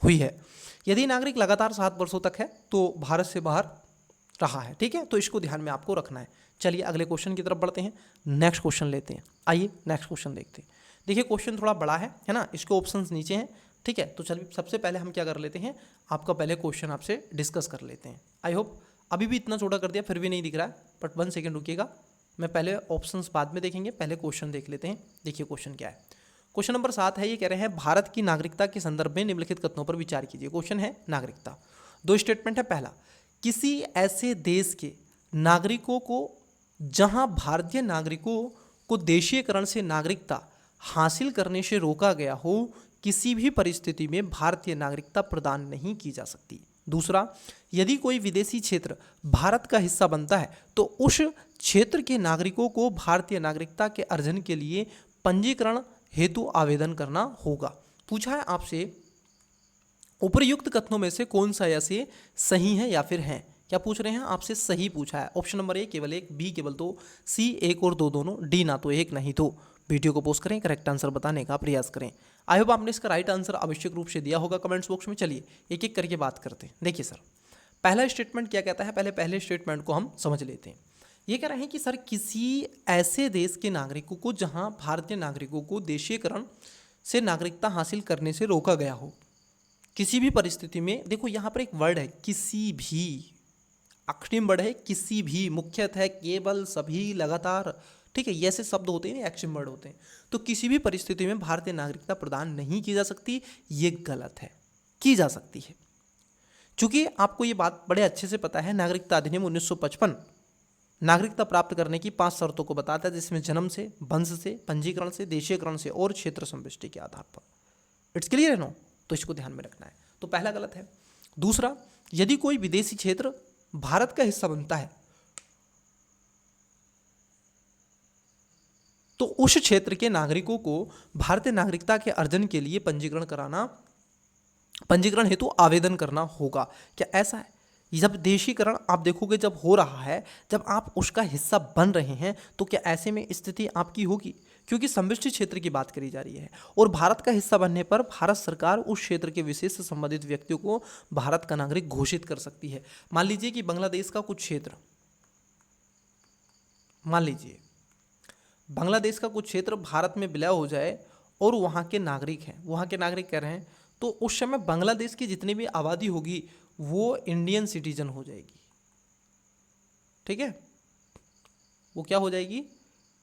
हुई है। यदि नागरिक लगातार 7 वर्षों तक है तो भारत से बाहर रहा है। ठीक है, तो इसको ध्यान में आपको रखना है। चलिए अगले क्वेश्चन की तरफ बढ़ते हैं। नेक्स्ट क्वेश्चन लेते हैं। आइए नेक्स्ट क्वेश्चन देखते हैं। देखिए क्वेश्चन थोड़ा बड़ा है ना, इसके ऑप्शंस नीचे हैं। ठीक है, तो चलिए सबसे पहले हम क्या कर लेते हैं, आपका पहले क्वेश्चन आपसे डिस्कस कर लेते हैं। आई होप अभी भी इतना छोटा कर दिया फिर भी नहीं दिख रहा है, बट 1 सेकेंड रुकिएगा, मैं पहले ऑप्शंस बाद में देखेंगे, पहले क्वेश्चन देख लेते हैं। देखिए क्वेश्चन क्या है। क्वेश्चन नंबर 7 है, ये कह रहे हैं भारत की नागरिकता के संदर्भ में निम्नलिखित कथनों पर विचार कीजिए। क्वेश्चन है नागरिकता, दो स्टेटमेंट है। पहला, किसी ऐसे देश के नागरिकों को जहां भारतीय नागरिकों को देशीयकरण से नागरिकता हासिल करने से रोका गया हो, किसी भी परिस्थिति में भारतीय नागरिकता प्रदान नहीं की जा सकती। दूसरा, यदि कोई विदेशी क्षेत्र भारत का हिस्सा बनता है तो उस क्षेत्र के नागरिकों को भारतीय नागरिकता के अर्जन के लिए पंजीकरण हेतु आवेदन करना होगा। पूछा है आपसे उपर्युक्त कथनों में से कौन सा ऐसे सही है या फिर है। क्या पूछ रहे हैं आपसे? सही पूछा है। ऑप्शन नंबर ए केवल एक, बी केवल दो, सी एक और दो दोनों, डी ना तो एक नहीं तो। वीडियो को पोस्ट करें, करेक्ट आंसर बताने का प्रयास करें। आई होप आपने इसका राइट आंसर आवश्यक रूप से दिया होगा कमेंट्स बॉक्स में। चलिए एक एक करके बात करते हैं। देखिए सर, पहला स्टेटमेंट क्या कहता है, पहले स्टेटमेंट को हम समझ लेते हैं। ये कह रहे हैं कि सर किसी ऐसे देश के नागरिकों को जहां भारतीय नागरिकों को देशीयकरण से नागरिकता हासिल करने से रोका गया हो, किसी भी परिस्थिति में, देखो यहाँ पर एक वर्ड है किसी भी, अक्षरिम वर्ड है किसी भी, मुख्यतः, केवल, सभी, लगातार, ठीक है, ये ऐसे शब्द होते हैं, एक्शन वर्ड होते हैं। तो किसी भी परिस्थिति में भारतीय नागरिकता प्रदान नहीं की जा सकती, ये गलत है। की जा सकती है, चूंकि आपको ये बात बड़े अच्छे से पता है, नागरिकता अधिनियम 1955 नागरिकता प्राप्त करने की 5 शर्तों को बताता है, जिसमें जन्म से, वंश से, पंजीकरण से, देशीयकरण से और क्षेत्र संविष्टि के आधार पर। इट्स क्लियर है नो? तो इसको ध्यान में रखना है। तो पहला गलत है। दूसरा, यदि कोई विदेशी क्षेत्र भारत का हिस्सा बनता है तो उस क्षेत्र के नागरिकों को भारतीय नागरिकता के अर्जन के लिए पंजीकरण हेतु आवेदन करना होगा। क्या ऐसा है? जब देशीकरण आप देखोगे जब हो रहा है, जब आप उसका हिस्सा बन रहे हैं, तो क्या ऐसे में स्थिति आपकी होगी? क्योंकि संविष्टि क्षेत्र की बात करी जा रही है और भारत का हिस्सा बनने पर भारत सरकार उस क्षेत्र के विशेष से संबंधित व्यक्तियों को भारत का नागरिक घोषित कर सकती है। मान लीजिए कि बांग्लादेश का कुछ क्षेत्र, मान लीजिए बांग्लादेश का कुछ क्षेत्र भारत में विलय हो जाए और वहाँ के नागरिक हैं, वहाँ के नागरिक कह रहे हैं, तो उस समय बांग्लादेश की जितनी भी आबादी होगी वो इंडियन सिटीजन हो जाएगी। ठीक है, वो क्या हो जाएगी?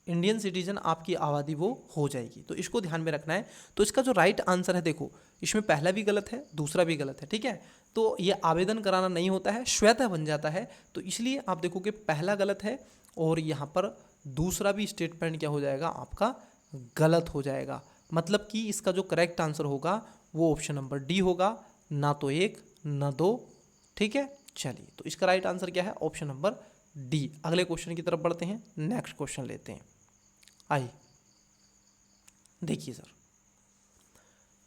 इंडियन सिटीजन आपकी आबादी वो हो जाएगी। तो इसको ध्यान में रखना है। तो इसका जो राइट आंसर है, देखो इसमें पहला भी गलत है, दूसरा भी गलत है। ठीक है, तो ये आवेदन कराना नहीं होता है, स्वतः बन जाता है। तो इसलिए आप देखोगे पहला गलत है और यहाँ पर दूसरा भी स्टेटमेंट क्या हो जाएगा आपका? गलत हो जाएगा। मतलब कि इसका जो करेक्ट आंसर होगा वो ऑप्शन नंबर डी होगा, ना तो एक ना दो। ठीक है, चलिए तो इसका राइट आंसर क्या है? Option number D. अगले क्वेश्चन की तरफ बढ़ते हैं, नेक्स्ट क्वेश्चन लेते हैं। आइए देखिए सर,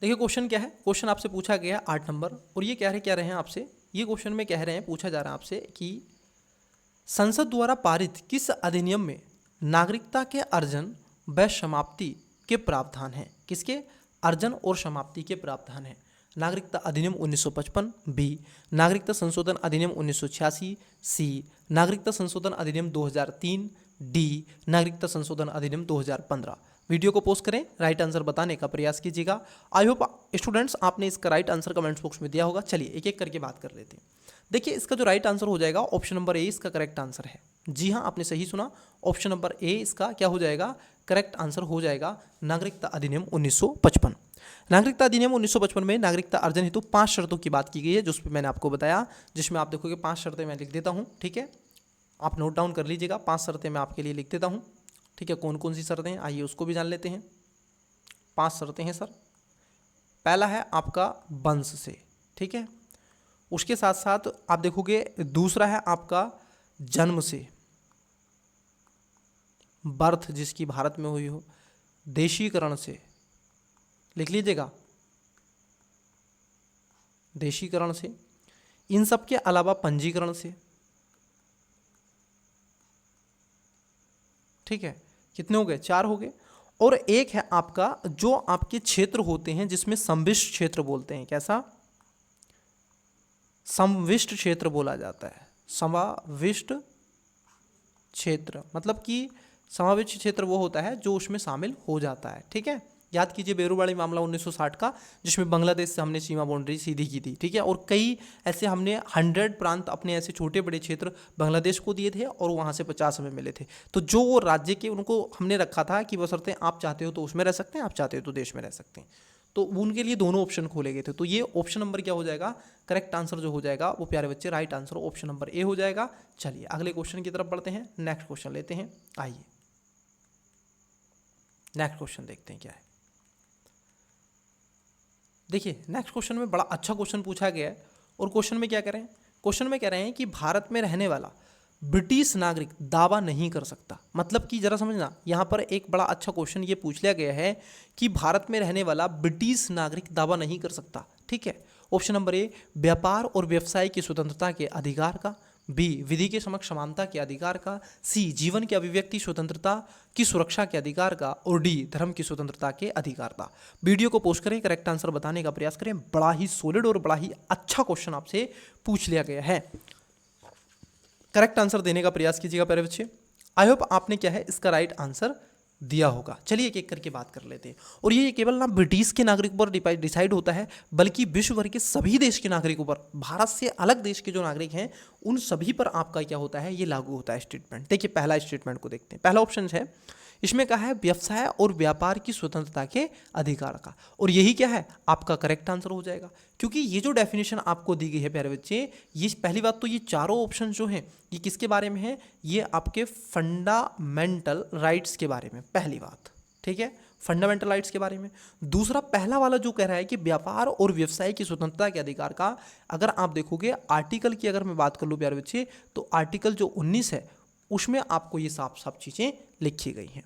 देखिए क्वेश्चन क्या है। क्वेश्चन आपसे पूछा गया 8 नंबर, और ये कह रहे हैं आपसे, ये क्वेश्चन में कह रहे हैं, पूछा जा रहा है आपसे कि संसद द्वारा पारित किस अधिनियम में नागरिकता के अर्जन व समाप्ति के प्रावधान हैं? किसके? अर्जन और समाप्ति के प्रावधान हैं। नागरिकता अधिनियम 1955, बी नागरिकता संशोधन अधिनियम 1986, सी नागरिकता संशोधन अधिनियम 2003, डी नागरिकता संशोधन अधिनियम 2015। वीडियो को पोस्ट करें, राइट आंसर बताने का प्रयास कीजिएगा। आई होप स्टूडेंट्स आपने इसका राइट आंसर कमेंट्स बॉक्स में दिया होगा। चलिए एक एक करके बात कर लेते हैं। देखिए इसका जो राइट आंसर हो जाएगा ऑप्शन नंबर ए इसका करेक्ट आंसर है। जी हाँ, आपने सही सुना, ऑप्शन नंबर ए इसका क्या हो जाएगा? करेक्ट आंसर हो जाएगा, नागरिकता अधिनियम 1955। नागरिकता अधिनियम 1955 में नागरिकता अर्जन हेतु 5 शर्तों की बात की गई है, जिस पर मैंने आपको बताया, जिसमें आप देखोगे 5 शर्तें मैं लिख देता हूँ। ठीक है, आप नोट डाउन कर लीजिएगा, 5 शर्तें मैं आपके लिए लिख देता हूँ। ठीक है, कौन कौन सी शर्तें हैं आइए उसको भी जान लेते हैं। 5 शर्तें हैं सर। पहला है आपका वंश से, ठीक है, उसके साथ साथ आप देखोगे दूसरा है आपका जन्म से, बर्थ जिसकी भारत में हुई हो, देशीकरण से, लिख लीजिएगा, देशीकरण से, इन सब के अलावा पंजीकरण से। ठीक है, कितने हो गए? 4 हो गए। और एक है आपका जो आपके क्षेत्र होते हैं जिसमें संविष्ट क्षेत्र बोलते हैं। कैसा? संविष्ट क्षेत्र बोला जाता है। समाविष्ट क्षेत्र मतलब कि समाविष्ट क्षेत्र वो होता है जो उसमें शामिल हो जाता है। ठीक है, याद कीजिए बेरूबाड़ी मामला 1960 का, जिसमें बांग्लादेश से हमने सीमा बाउंड्री सीधी की थी, ठीक है। और कई ऐसे हमने 100 प्रांत अपने ऐसे छोटे बड़े क्षेत्र बांग्लादेश को दिए थे और वहाँ से 50 हमें मिले थे। तो जो वो राज्य के उनको हमने रखा था कि बशर्ते आप चाहते हो तो उसमें रह सकते हैं, आप चाहते हो तो देश में रह सकते हैं, तो उनके लिए दोनों ऑप्शन खोले गए थे। तो ये ऑप्शन नंबर क्या हो जाएगा, करेक्ट आंसर जो हो जाएगा वो प्यारे बच्चे right answer option number A हो जाएगा। चलिए अगले क्वेश्चन की तरफ बढ़ते हैं, नेक्स्ट क्वेश्चन लेते हैं। आइए नेक्स्ट क्वेश्चन देखते हैं क्या है। देखिए नेक्स्ट क्वेश्चन में बड़ा अच्छा क्वेश्चन पूछा गया है और क्वेश्चन में क्या कह रहे हैं, क्वेश्चन में कह रहे हैं कि भारत में रहने वाला ब्रिटिश नागरिक दावा नहीं कर सकता। मतलब कि जरा समझना, यहाँ पर एक बड़ा अच्छा क्वेश्चन ये पूछ लिया गया है कि भारत में रहने वाला ब्रिटिश नागरिक दावा नहीं कर सकता, ठीक है। ऑप्शन नंबर ए व्यापार और व्यवसाय की स्वतंत्रता के अधिकार का, बी विधि के समक्ष समानता के अधिकार का, सी जीवन की अभिव्यक्ति स्वतंत्रता की सुरक्षा के अधिकार का, और डी धर्म की स्वतंत्रता के अधिकार का। वीडियो को पोस्ट करें, करेक्ट आंसर बताने का प्रयास करें। बड़ा ही सॉलिड और बड़ा ही अच्छा क्वेश्चन आपसे पूछ लिया गया है, करेक्ट आंसर देने का प्रयास कीजिएगा प्यारे बच्चे। आई होप आपने क्या है इसका राइट आंसर दिया होगा। चलिए एक एक करके बात कर लेते हैं। और ये केवल ना ब्रिटिश के नागरिकों पर डिसाइड होता है, बल्कि विश्व भर के सभी देश के नागरिकों पर, भारत से अलग देश के जो नागरिक हैं उन सभी पर आपका क्या होता है, ये लागू होता है स्टेटमेंट। देखिए पहला स्टेटमेंट को देखते हैं। पहला ऑप्शन है, इसमें कहा है व्यवसाय और व्यापार की स्वतंत्रता के अधिकार का, और यही क्या है आपका करेक्ट आंसर हो जाएगा। क्योंकि ये जो डेफिनेशन आपको दी गई है प्यारे बच्चे, ये पहली बात तो ये चारों ऑप्शन जो हैं ये किसके बारे में है, ये आपके फंडामेंटल राइट्स के बारे में, पहली बात, ठीक है, फंडामेंटल राइट्स के बारे में। दूसरा पहला वाला जो कह रहा है कि व्यापार और व्यवसाय की स्वतंत्रता के अधिकार का, अगर आप देखोगे आर्टिकल की अगर मैं बात कर लूँ प्यारे बच्चे, तो आर्टिकल जो 19 है उसमें आपको ये साफ साफ चीज़ें लिखी गई हैं।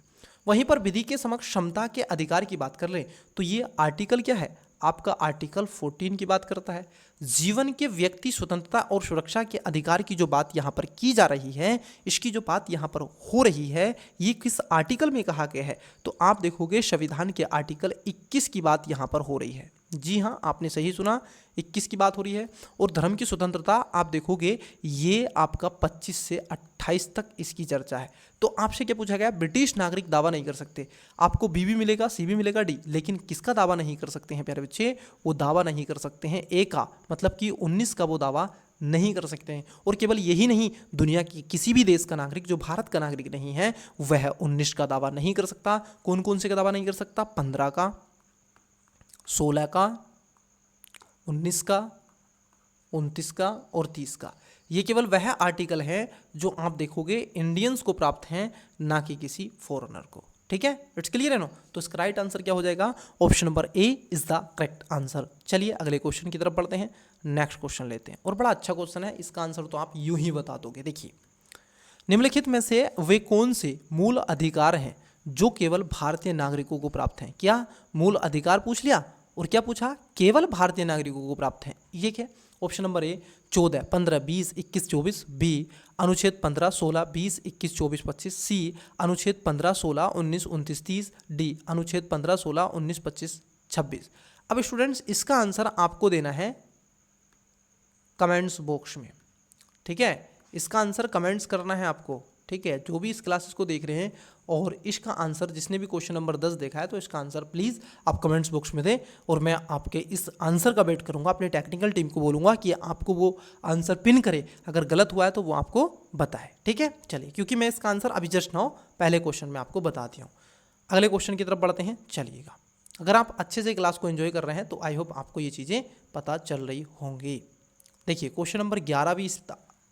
वहीं पर विधि के समक्ष क्षमता के अधिकार की बात कर लें तो ये आर्टिकल क्या है आपका, आर्टिकल 14 की बात करता है। जीवन के व्यक्ति स्वतंत्रता और सुरक्षा के अधिकार की जो बात यहाँ पर की जा रही है, इसकी जो बात यहाँ पर हो रही है, ये किस आर्टिकल में कहा गया है, तो आप देखोगे संविधान के आर्टिकल 21 की बात यहाँ पर हो रही है। जी हाँ, आपने सही सुना, 21 की बात हो रही है। और धर्म की स्वतंत्रता आप देखोगे ये आपका 25 से 28 तक इसकी चर्चा है। तो आपसे क्या पूछा गया, ब्रिटिश नागरिक दावा नहीं कर सकते। आपको बी भी मिलेगा, सी भी मिलेगा, डी, लेकिन किसका दावा नहीं कर सकते हैं प्यारे बच्चे, वो दावा नहीं कर सकते हैं ए का, मतलब कि 19 का वो दावा नहीं कर सकते हैं। और केवल यही नहीं, दुनिया की किसी भी देश का नागरिक जो भारत का नागरिक नहीं है वह 19 का दावा नहीं कर सकता। कौन कौन से का दावा नहीं कर सकता, 15 का, 16 का, 19 का, 29 का और 30 का। ये केवल वह आर्टिकल है जो आप देखोगे इंडियंस को प्राप्त हैं, ना कि किसी फॉरेनर को, ठीक है। इट्स क्लियर है नो। तो इसका राइट आंसर क्या हो जाएगा, option number A is the correct answer. चलिए अगले क्वेश्चन की तरफ बढ़ते हैं, नेक्स्ट क्वेश्चन लेते हैं। और बड़ा अच्छा क्वेश्चन है, इसका आंसर तो आप यूं ही बता दोगे। देखिए, निम्नलिखित में से वे कौन से मूल अधिकार हैं जो केवल भारतीय नागरिकों को प्राप्त हैं। क्या मूल अधिकार पूछ लिया और क्या पूछा, केवल भारतीय नागरिकों को प्राप्त हैं। ये क्या, ऑप्शन नंबर ए 14, 15, 20, 21, 24, बी अनुच्छेद 15, 16, 20, 21, 24, 25, सी अनुच्छेद 15, 16, 19, 29, 30, डी अनुच्छेद 15, 16, 19, 25, 26। अब स्टूडेंट्स इसका आंसर आपको देना है कमेंट्स बॉक्स में, ठीक है। इसका आंसर कमेंट्स करना है आपको, ठीक है। जो भी इस क्लासेस को देख रहे हैं और इसका आंसर जिसने भी क्वेश्चन नंबर 10 देखा है तो इसका आंसर प्लीज़ आप कमेंट्स बॉक्स में दें, और मैं आपके इस आंसर का वेट करूंगा। अपनी टेक्निकल टीम को बोलूंगा कि आपको वो आंसर पिन करे, अगर गलत हुआ है तो वो आपको बताए, ठीक है। चलिए, क्योंकि मैं इसका आंसर अभी जस्ट नाउ पहले क्वेश्चन में आपको बता दिया हूँ। अगले क्वेश्चन की तरफ बढ़ते हैं। चलिएगा, अगर आप अच्छे से क्लास को एंजॉय कर रहे हैं तो आई होप आपको ये चीज़ें पता चल रही होंगी। देखिए, क्वेश्चन नंबर 11 भी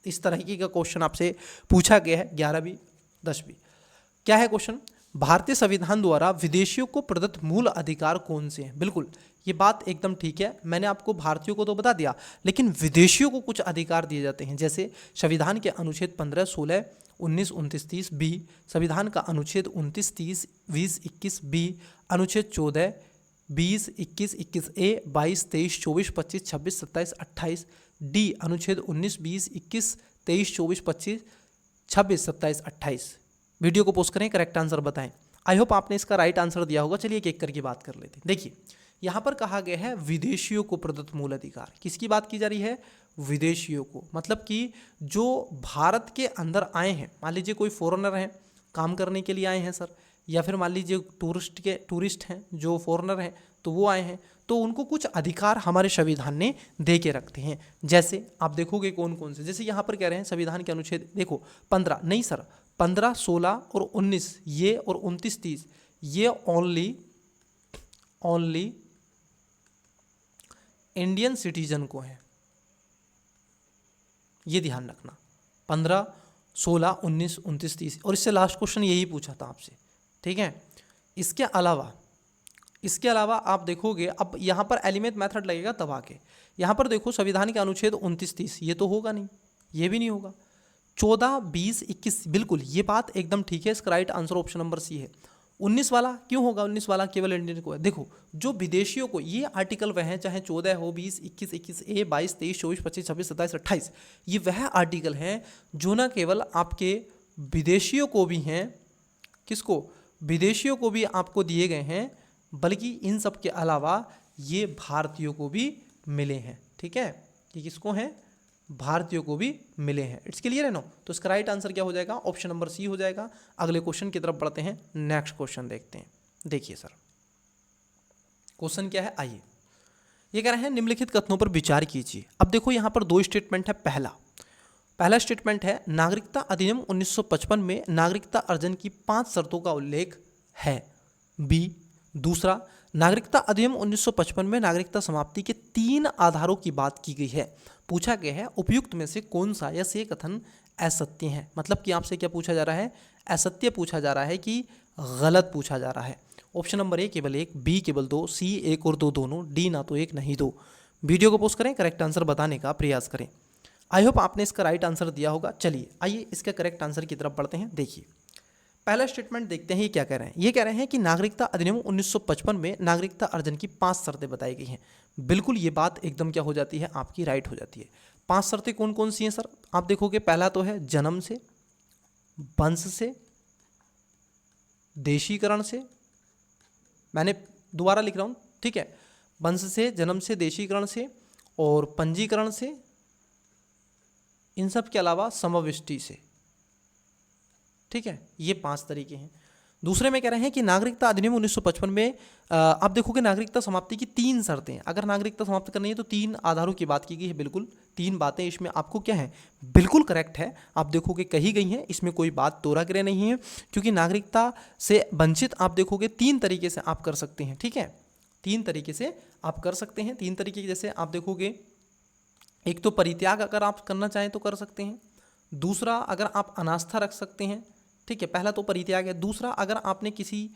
इस तरह का क्वेश्चन आपसे पूछा गया है, 11 भी 10 भी। क्या है क्वेश्चन, भारतीय संविधान द्वारा विदेशियों को प्रदत्त मूल अधिकार कौन से हैं। बिल्कुल, ये बात एकदम ठीक है। मैंने आपको भारतीयों को तो बता दिया, लेकिन विदेशियों को कुछ अधिकार दिए जाते हैं, जैसे संविधान के अनुच्छेद 15, 16, 19, 29, 30 बी, संविधान का अनुच्छेद 29, 30, 20, 21 बी, अनुच्छेद 14, 20, 21, 21 ए, 22, 23, 24, 25, 26, 27, 28 डी, अनुच्छेद 19, 20, 21, 23, 24, 25, 26, 27, 28। वीडियो को पोस्ट करें, करेक्ट आंसर बताएं। आई होप आपने इसका राइट आंसर दिया होगा। चलिए एक एक करके बात कर लेते हैं। देखिए, यहाँ पर कहा गया है विदेशियों को प्रदत्त मूल अधिकार। किसकी बात की जा रही है, विदेशियों को, मतलब कि जो भारत के अंदर आए हैं। मान लीजिए कोई फॉरेनर हैं, काम करने के लिए आए हैं सर, या फिर मान लीजिए टूरिस्ट हैं जो फॉरेनर हैं तो वो आए हैं, तो उनको कुछ अधिकार हमारे संविधान ने दे के रखते हैं। जैसे आप देखोगे कौन कौन से, जैसे यहाँ पर कह रहे हैं संविधान के अनुच्छेद देखो 15 नहीं सर 15, 16 और 19 ये और 29, 30 ये ओनली इंडियन सिटीजन को है, ये ध्यान रखना। 15, 16, 19, 29, 30 और इससे लास्ट क्वेश्चन यही पूछा था आपसे, ठीक है। इसके अलावा आप देखोगे, अब यहाँ पर एलिमेंट मेथड लगेगा तब आके, यहाँ पर देखो संविधान के अनुच्छेद 29, 30 ये तो होगा नहीं, ये भी नहीं होगा। 14, 20, 21 बिल्कुल ये बात एकदम ठीक है, इसका right answer option number C है। 19 वाला क्यों होगा, 19 वाला केवल इंडियन को है। देखो जो विदेशियों को, ये आर्टिकल वह हैं चाहे 14 हो, 20, 21, 21A, 22, 23, 24, 25, 26, 27, 28, ये वह आर्टिकल हैं जो न केवल आपके विदेशियों को भी हैं, किसको, विदेशियों को भी आपको दिए गए हैं, बल्कि इन सब के अलावा ये भारतीयों को भी मिले हैं, ठीक है। ये किसको हैं, भारतीयों को भी मिले हैं। इट्स क्लियर है नो। तो इसका राइट आंसर क्या हो जाएगा, ऑप्शन नंबर सी हो जाएगा। अगले क्वेश्चन की तरफ बढ़ते हैं, नेक्स्ट क्वेश्चन देखते हैं। देखिए सर क्वेश्चन क्या है, आइए। ये कह रहे हैं निम्नलिखित कथनों पर विचार कीजिए। अब देखो यहाँ पर दो स्टेटमेंट है। पहला स्टेटमेंट है नागरिकता अधिनियम 1955 में नागरिकता अर्जन की 5 शर्तों का उल्लेख है। बी, दूसरा नागरिकता अधिनियम 1955 में नागरिकता समाप्ति के 3 आधारों की बात की गई है। पूछा गया है उपयुक्त में से कौन सा या से कथन असत्य है। मतलब कि आपसे क्या पूछा जा रहा है, असत्य पूछा जा रहा है कि गलत पूछा जा रहा है। ऑप्शन नंबर ए केवल 1, बी केवल 2, सी 1 और 2 दोनों, डी ना तो 1 नहीं 2। वीडियो को पोस्ट करें, करेक्ट आंसर बताने का प्रयास करें। आई होप आपने इसका राइट आंसर दिया होगा। चलिए आइए इसका करेक्ट आंसर की तरफ बढ़ते हैं। देखिए पहला स्टेटमेंट देखते हैं, ये क्या कह रहे हैं। ये कह रहे हैं कि नागरिकता अधिनियम 1955 में नागरिकता अर्जन की 5 शर्तें बताई गई हैं। बिल्कुल ये बात एकदम क्या हो जाती है, आपकी राइट हो जाती है। 5 शर्तें कौन कौन सी हैं सर, आप देखोगे पहला तो है जन्म से, वंश से, देशीकरण से, मैंने दोबारा लिख रहा हूँ, ठीक है, वंश से, जन्म से, देशीकरण से और पंजीकरण से, इन सब के अलावा समविष्टि से, ठीक है। ये 5 तरीके हैं। दूसरे में कह रहे हैं कि नागरिकता अधिनियम 1955 में आप देखोगे नागरिकता समाप्ति की 3 शर्तें। अगर नागरिकता समाप्त करनी है तो 3 आधारों की बात की गई है। बिल्कुल 3 बातें इसमें आपको क्या है, बिल्कुल करेक्ट है, आप देखोगे कही गई हैं, इसमें कोई बात तोड़ा गिरे नहीं है। क्योंकि नागरिकता से वंचित आप देखोगे 3 तरीके से आप कर सकते हैं, ठीक है, 3 तरीके से आप कर सकते हैं। 3 तरीके जैसे आप देखोगे, एक तो परित्याग अगर आप करना चाहें तो कर सकते हैं। दूसरा अगर आप अनास्था रख सकते हैं, ठीक है, पहला तो परित्याग है। दूसरा अगर आपने किसी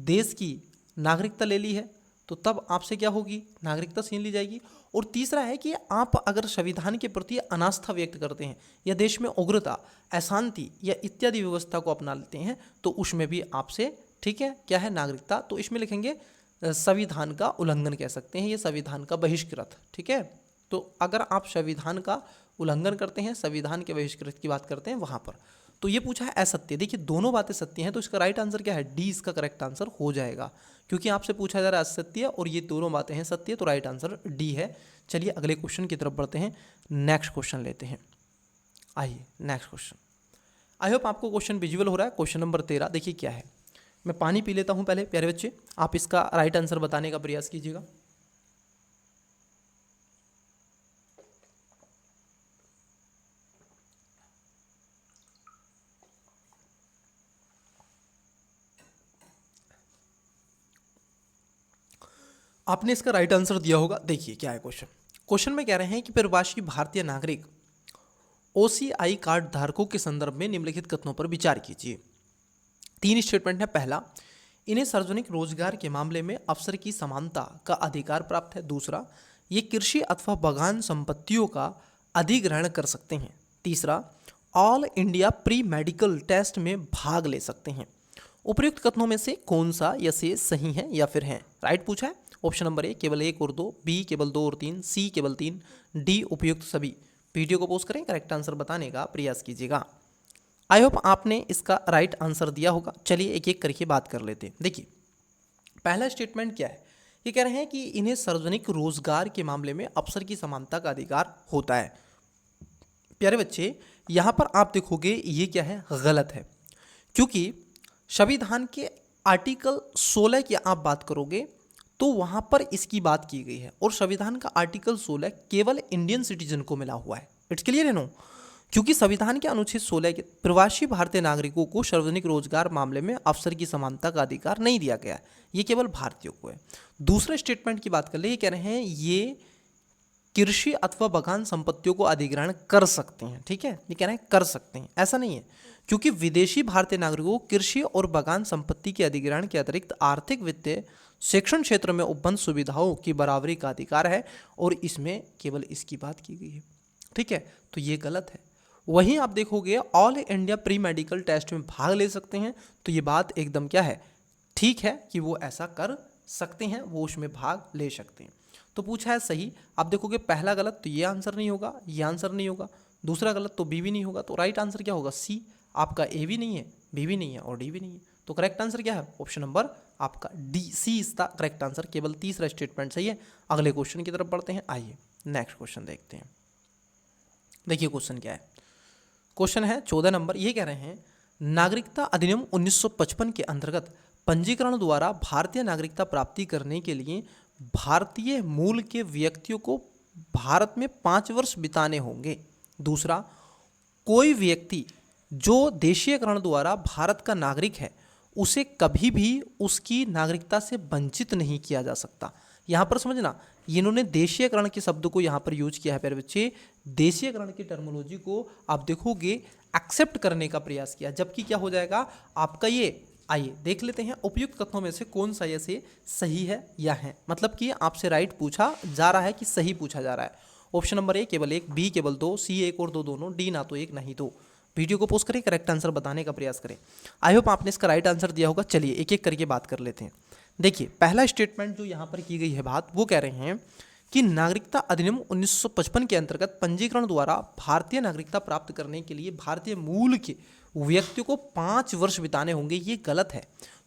देश की नागरिकता ले ली है तो तब आपसे क्या होगी, नागरिकता छीन ली जाएगी। और तीसरा है कि आप अगर संविधान के प्रति अनास्था व्यक्त करते हैं या देश में उग्रता, अशांति या इत्यादि व्यवस्था को अपना लेते हैं तो उसमें भी आपसे, ठीक है, क्या है, नागरिकता। तो इसमें लिखेंगे संविधान का उल्लंघन कह सकते हैं, ये संविधान का बहिष्कृत, ठीक है। तो अगर आप संविधान का उल्लंघन करते हैं, संविधान के बहिष्कृत की बात करते हैं वहाँ पर, तो ये पूछा है असत्य। देखिए दोनों बातें सत्य हैं, तो इसका राइट आंसर क्या है, डी इसका करेक्ट आंसर हो जाएगा। क्योंकि आपसे पूछा जा रहा है असत्य और ये दोनों बातें हैं सत्य, तो राइट आंसर डी है। चलिए अगले क्वेश्चन की तरफ बढ़ते हैं, नेक्स्ट क्वेश्चन लेते हैं। आइए नेक्स्ट क्वेश्चन। आई होप आपको क्वेश्चन विजुअल हो रहा है। क्वेश्चन नंबर 13 देखिए क्या है। मैं पानी पी लेता हूँ पहले, प्यारे बच्चे आप इसका राइट आंसर बताने का प्रयास कीजिएगा। आपने इसका राइट आंसर दिया होगा। देखिए क्या है क्वेश्चन। क्वेश्चन में कह रहे हैं कि प्रवासी भारतीय नागरिक OCI कार्ड धारकों के संदर्भ में निम्नलिखित कथनों पर विचार कीजिए। 3 स्टेटमेंट है। पहला, इन्हें सार्वजनिक रोजगार के मामले में अवसर की समानता का अधिकार प्राप्त है। दूसरा, ये कृषि अथवा बागान संपत्तियों का अधिग्रहण कर सकते हैं। तीसरा, all India pre medical test में भाग ले सकते हैं। उपयुक्त कथनों में से कौन सा या से सही है या फिर है, राइट पूछा है। ऑप्शन नंबर ए केवल 1 और 2, बी केवल 2 और 3, सी केवल 3, डी उपयुक्त सभी। वीडियो को पोस्ट करें, करेक्ट आंसर बताने का प्रयास कीजिएगा। आई होप आपने इसका राइट आंसर दिया होगा। चलिए एक एक करके बात कर लेते हैं। देखिए पहला स्टेटमेंट क्या है, ये कह रहे हैं कि इन्हें सार्वजनिक रोजगार के मामले में अवसर की समानता का अधिकार होता है। प्यारे बच्चे यहाँ पर आप देखोगे ये क्या है, गलत है। क्योंकि संविधान के आर्टिकल 16 की आप बात करोगे तो वहां पर इसकी बात की गई है, और संविधान का आर्टिकल 16 केवल इंडियन सिटीजन को मिला हुआ है। इट्स क्लियर है नो? क्योंकि संविधान के अनुच्छेद 16 के प्रवासी भारतीय नागरिकों को सार्वजनिक रोजगार मामले में अवसर की समानता का अधिकार नहीं दिया गया है, ये केवल भारतीयों को है। दूसरे स्टेटमेंट की बात कर ले, ये कह रहे हैं ये कृषि अथवा बागान संपत्तियों को अधिग्रहण कर सकते हैं। ठीक है, ये कह रहे हैं कर सकते हैं, ऐसा नहीं है, क्योंकि विदेशी भारतीय नागरिकों को कृषि और बागान संपत्ति के अधिग्रहण के अतिरिक्त आर्थिक, वित्तीय, शिक्षण क्षेत्र में उपलब्ध सुविधाओं की बराबरी का अधिकार है, और इसमें केवल इसकी बात की गई है। ठीक है, तो ये गलत है। वहीं आप देखोगे all India pre medical test में भाग ले सकते हैं, तो ये बात एकदम क्या है, ठीक है कि वो ऐसा कर सकते हैं, वो उसमें भाग ले सकते हैं। तो पूछा है सही, आप देखोगे पहला गलत तो ये आंसर नहीं होगा, ये आंसर नहीं होगा, दूसरा गलत तो बी भी नहीं होगा, तो राइट आंसर क्या होगा, सी। आपका ए भी नहीं है, बी भी नहीं है और डी भी नहीं है, तो करेक्ट आंसर क्या है, ऑप्शन नंबर आपका D, C is the correct answer. केवल तीसरा स्टेटमेंट सही है। अगले क्वेश्चन की तरफ बढ़ते हैं, आइए नेक्स्ट क्वेश्चन देखते हैं। देखिए क्वेश्चन क्या है, क्वेश्चन है 14 नंबर। ये कह रहे हैं नागरिकता अधिनियम 1955 के अंतर्गत पंजीकरण द्वारा भारतीय नागरिकता प्राप्ति करने के लिए भारतीय मूल के व्यक्तियों को भारत में 5 वर्ष बिताने होंगे। दूसरा, कोई व्यक्ति जो देशीयकरण द्वारा भारत का नागरिक है उसे कभी भी उसकी नागरिकता से वंचित नहीं किया जा सकता। यहाँ पर समझना, इन्होंने देशीयकरण के शब्द को यहाँ पर यूज किया है प्यारे बच्चे। देशीयकरण की टर्मिनोलॉजी को आप देखोगे एक्सेप्ट करने का प्रयास किया, जबकि क्या हो जाएगा आपका ये, आइए देख लेते हैं उपयुक्त कथनों में से कौन सा ऐसे सही है या है, मतलब कि आपसे राइट पूछा जा रहा है कि सही पूछा जा रहा है। ऑप्शन नंबर ए केवल 1, बी केवल 2, सी 1 और 2 दोनों, डी ना तो 1 नहीं 2। वीडियो को पोस्ट करें, करेक्ट आंसर बताने का प्रयास करें। आई होप आपने इसका राइट आंसर दिया होगा। चलिए एक एक करके बात कर लेते हैं। देखिए पहला स्टेटमेंट जो यहाँ पर की गई है बात, वो कह रहे हैं कि नागरिकता अधिनियम 1955 के अंतर्गत पंजीकरण द्वारा भारतीय नागरिकता प्राप्त करने के लिए भारतीय मूल के व्यक्तियों को 5 वर्ष बिताने होंगे। ये गलत है।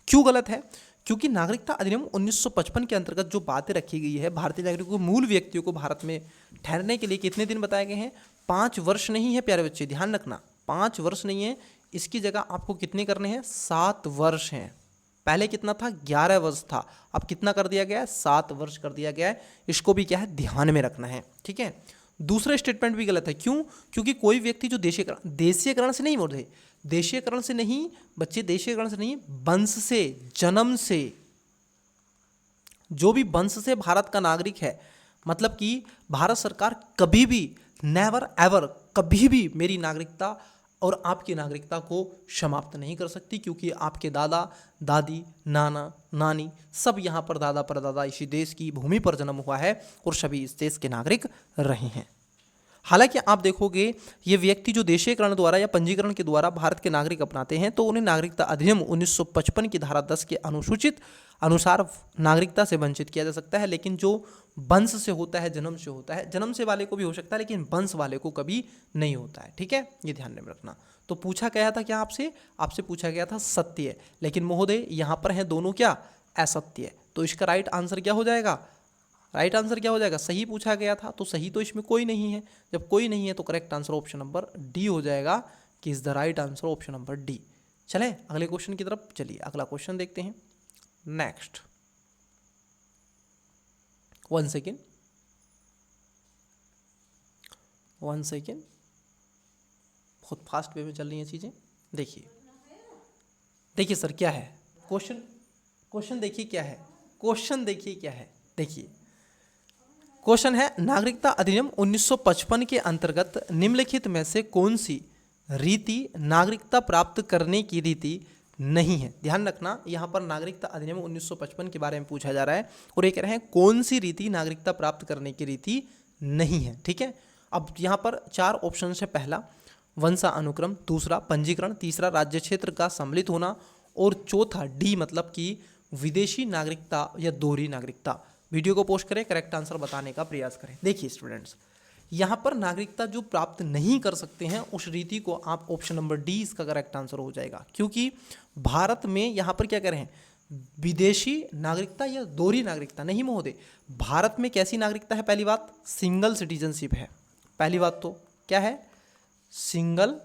क्यों गलत है? क्योंकि नागरिकता अधिनियम 1955 के अंतर्गत जो बातें रखी गई है, भारतीय नागरिकों को, मूल व्यक्तियों को भारत में ठहरने के लिए कितने दिन बताए गए हैं, 5 वर्ष नहीं है प्यारे बच्चे, ध्यान रखना 5 वर्ष नहीं है, इसकी जगह आपको कितने करने हैं, 7 वर्ष हैं। पहले कितना था, 11 वर्ष था, अब कितना कर दिया गया है, 7 वर्ष कर दिया गया है। इसको भी क्या है, ध्यान में रखना है। ठीक है, दूसरा स्टेटमेंट भी गलत है। क्यों? क्योंकि कोई व्यक्ति जो देशीयकरण से नहीं बोल रहे, देशीयकरण से नहीं बच्चे, देशीयकरण से नहीं, वंश से, जन्म से, जो भी वंश से भारत का नागरिक है, मतलब कि भारत सरकार कभी भी, नेवर एवर, कभी भी मेरी नागरिकता और आपकी नागरिकता को समाप्त नहीं कर सकती, क्योंकि आपके दादा दादी, नाना नानी सब यहाँ पर, दादा परदादा इसी देश की भूमि पर जन्म हुआ है और सभी इस देश के नागरिक रहे हैं। हालांकि आप देखोगे ये व्यक्ति जो देशीयकरण द्वारा या पंजीकरण के द्वारा भारत के नागरिक अपनाते हैं तो उन्हें नागरिकता अधिनियम 1955 की धारा 10 के अनुसूचित अनुसार नागरिकता से वंचित किया जा सकता है। लेकिन जो वंश से होता है, जन्म से होता है, जन्म से वाले को भी हो सकता है लेकिन वंश वाले को कभी नहीं होता है। ठीक है, ये ध्यान में रखना। तो पूछा गया था क्या आपसे, आपसे पूछा गया था सत्य, लेकिन महोदय यहाँ पर है दोनों क्या, असत्य। तो इसका राइट आंसर क्या हो जाएगा, राइट आंसर क्या हो जाएगा, सही पूछा गया था तो सही तो इसमें कोई नहीं है। जब कोई नहीं है तो correct answer option number D हो जाएगा, कि is the right answer option number D. चलें अगले क्वेश्चन की तरफ, चलिए अगला क्वेश्चन देखते हैं। नेक्स्ट, 1 सेकेंड, बहुत फास्ट वे में चल रही हैं चीजें। देखिए सर क्या है क्वेश्चन देखिए क्या है, देखिए क्वेश्चन है नागरिकता अधिनियम 1955 के अंतर्गत निम्नलिखित में से कौन सी रीति नागरिकता प्राप्त करने की रीति नहीं है। ध्यान रखना, यहाँ पर नागरिकता अधिनियम 1955 के बारे में पूछा जा रहा है और ये कह रहे हैं कौन सी रीति नागरिकता प्राप्त करने की रीति नहीं है। ठीक है, अब यहाँ पर 4 ऑप्शन है। पहला वंशानुक्रम, दूसरा पंजीकरण, तीसरा राज्य क्षेत्र का सम्मिलित होना और चौथा डी मतलब कि विदेशी नागरिकता या दोहरी नागरिकता। वीडियो को पोस्ट करें, करेक्ट आंसर बताने का प्रयास करें। देखिए स्टूडेंट्स, यहाँ पर नागरिकता जो प्राप्त नहीं कर सकते हैं उस रीति को आप, ऑप्शन नंबर डी इसका करेक्ट आंसर हो जाएगा। क्योंकि भारत में यहाँ पर क्या कह रहे हैं, विदेशी नागरिकता या दोहरी नागरिकता नहीं महोदय, भारत में कैसी नागरिकता है, पहली बात सिंगल सिटीजनशिप है। पहली बात तो क्या है, सिंगल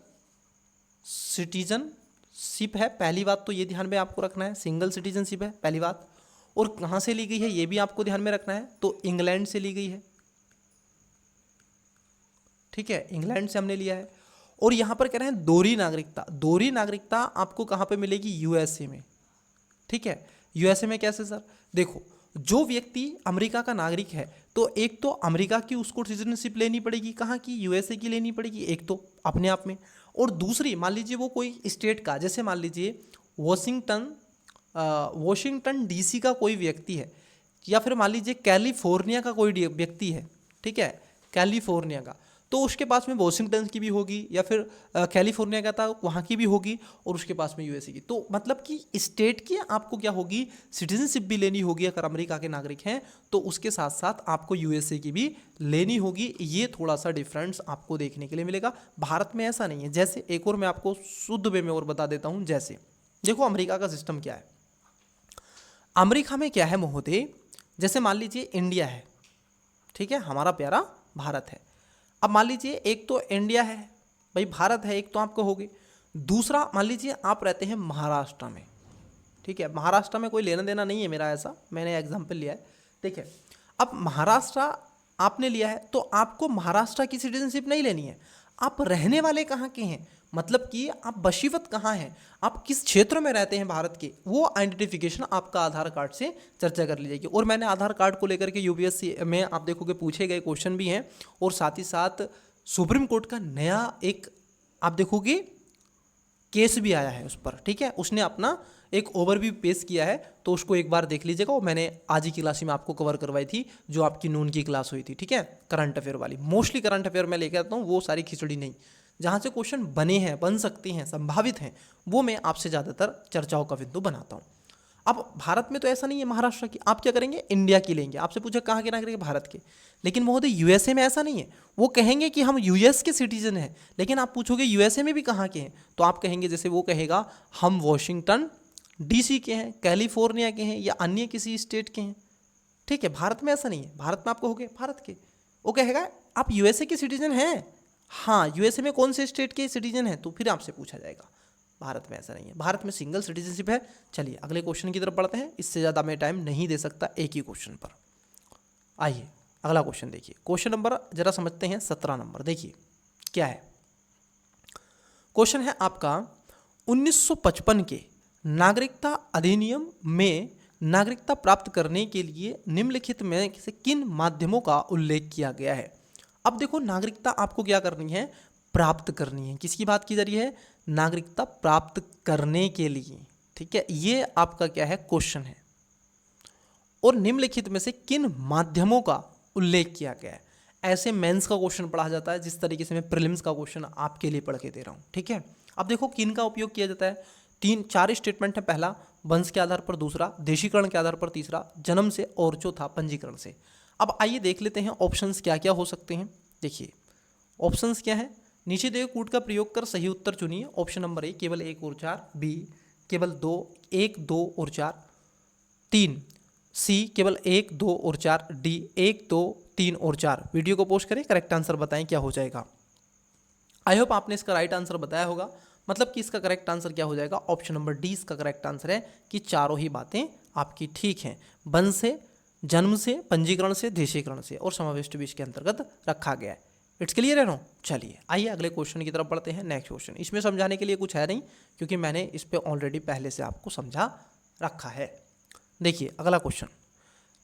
सिटीजनशिप सिटीजनशिप है, पहली बात तो ये ध्यान में आपको रखना है, सिंगल सिटीजनशिप है पहली बात। और कहाँ से ली गई है ये भी आपको ध्यान में रखना है, तो इंग्लैंड से ली गई है, ठीक है, इंग्लैंड से हमने लिया है। और यहाँ पर कह रहे हैं दोहरी नागरिकता, दोहरी नागरिकता आपको कहाँ पे मिलेगी, यूएसए में, ठीक है। यूएसए में कैसे सर, देखो जो व्यक्ति अमेरिका का नागरिक है तो एक तो अमेरिका की उसको सिटीजनशिप लेनी पड़ेगी, कहाँ की, यूएसए की लेनी पड़ेगी एक तो अपने आप में। और दूसरी मान लीजिए वो कोई स्टेट का, जैसे मान लीजिए वॉशिंगटन डीसी का कोई व्यक्ति है, या फिर मान लीजिए कैलिफोर्निया का कोई व्यक्ति है, ठीक है, कैलिफोर्निया का, तो उसके पास में वॉशिंगटन की भी होगी, या फिर कैलिफोर्निया का था वहाँ की भी होगी, और उसके पास में यूएसए की। तो मतलब कि स्टेट की आपको क्या होगी, सिटीजनशिप भी लेनी होगी अगर अमेरिका के नागरिक हैं, तो उसके साथ साथ आपको यूएसए की भी लेनी होगी। ये थोड़ा सा डिफरेंस आपको देखने के लिए मिलेगा। भारत में ऐसा नहीं है। जैसे एक और मैं आपको शुद्ध वे में और बता देता हूँ, जैसे देखो अमेरिका का सिस्टम क्या है। अमेरिका में क्या है महोदय, जैसे मान लीजिए इंडिया है, ठीक है, हमारा प्यारा भारत है। अब मान लीजिए एक तो इंडिया है भाई, भारत है, एक तो आप कहोगे। दूसरा मान लीजिए आप रहते हैं महाराष्ट्र में, ठीक है, महाराष्ट्र में कोई लेना देना नहीं है मेरा, ऐसा मैंने एग्जाम्पल लिया है, ठीक है। अब महाराष्ट्र आपने लिया है तो आपको महाराष्ट्र की सिटीजनशिप नहीं लेनी है, आप रहने वाले कहाँ के हैं, मतलब कि आप बशीवत कहाँ हैं, आप किस क्षेत्र में रहते हैं भारत के, वो आइडेंटिफिकेशन आपका आधार कार्ड से चर्चा कर ली जाएगी। और मैंने आधार कार्ड को लेकर के यूपीएससी में आप देखोगे पूछे गए क्वेश्चन भी हैं, और साथ ही साथ सुप्रीम कोर्ट का नया एक आप देखोगे केस भी आया है उस पर, ठीक है, उसने अपना एक ओवरव्यू पेश किया है, तो उसको एक बार देख लीजिएगा। वो मैंने आज ही क्लास में आपको कवर करवाई थी, जो आपकी नून की क्लास हुई थी, ठीक है, करंट अफेयर वाली। मोस्टली करंट अफेयर मैं लेकर आता हूँ, वो सारी खिचड़ी नहीं, जहाँ से क्वेश्चन बने हैं, बन सकते हैं, संभावित हैं, वो मैं आपसे ज़्यादातर चर्चाओं का बिंदु बनाता हूँ। अब भारत में तो ऐसा नहीं है महाराष्ट्र की, आप क्या करेंगे, इंडिया की लेंगे। आपसे पूछा कहाँ के नागरिक, भारत के। लेकिन महोदय यूएसए में ऐसा नहीं है, वो कहेंगे कि हम यूएस के सिटीजन हैं, लेकिन आप पूछोगे यूएसए में भी कहाँ के हैं, तो आप कहेंगे, जैसे वो कहेगा हम वॉशिंगटन डीसी के हैं, कैलिफोर्निया के हैं, या अन्य किसी स्टेट के हैं, ठीक है। भारत में ऐसा नहीं है, भारत में आप कहोगे भारत के, वो कहेगा आप यूएसए के सिटीजन हैं, हाँ यूएसए में कौन से स्टेट के सिटीजन हैं, तो फिर आपसे पूछा जाएगा। भारत में ऐसा नहीं है, भारत में सिंगल सिटीजनशिप है। चलिए अगले क्वेश्चन की तरफ बढ़ते हैं, इससे ज़्यादा मैं टाइम नहीं दे सकता एक ही क्वेश्चन पर। आइए अगला क्वेश्चन देखिए, क्वेश्चन नंबर जरा समझते हैं 17 नंबर, देखिए क्या है। क्वेश्चन है आपका 1955 के नागरिकता अधिनियम में नागरिकता प्राप्त करने के लिए निम्नलिखित में से किन माध्यमों का उल्लेख किया गया है। अब देखो नागरिकता आपको क्या करनी है, प्राप्त करनी है। किसकी बात की जा रही है, नागरिकता प्राप्त करने के लिए, ठीक है, ये आपका क्या है क्वेश्चन है। और निम्नलिखित में से किन माध्यमों का उल्लेख किया गया है। ऐसे मेंस का क्वेश्चन पढ़ा जाता है, जिस तरीके से मैं प्रीलिम्स का क्वेश्चन आपके लिए पढ़ के दे रहा हूँ, ठीक है। अब देखो किन का उपयोग किया जाता है, 4 स्टेटमेंट है। पहला वंश के आधार पर, दूसरा देशीकरण के आधार पर, तीसरा जन्म से, और चौथा पंजीकरण से। अब आइए देख लेते हैं ऑप्शंस क्या क्या हो सकते हैं। देखिए ऑप्शंस क्या है, नीचे दिए कूट का प्रयोग कर सही उत्तर चुनिए। ऑप्शन नंबर ए केवल 1 और 4, बी केवल 2, 1, 2 और 4, 3, सी केवल 1, 2 और 4, डी 1, 2, 3 और 4। वीडियो को पोस्ट करें, करेक्ट आंसर बताएं क्या हो जाएगा। आई होप आपने इसका राइट आंसर बताया होगा, मतलब कि इसका करेक्ट आंसर क्या हो जाएगा, ऑप्शन नंबर डी इसका करेक्ट आंसर है कि चारों ही बातें आपकी ठीक हैं। वंश से, जन्म से, पंजीकरण से, देशीकरण से और समाविष्ट बीज के अंतर्गत रखा गया है। इट्स क्लियर है नो। चलिए आइए अगले क्वेश्चन की तरफ बढ़ते हैं। नेक्स्ट क्वेश्चन, इसमें समझाने के लिए कुछ है नहीं, क्योंकि मैंने इस पर ऑलरेडी पहले से आपको समझा रखा है। देखिए अगला क्वेश्चन,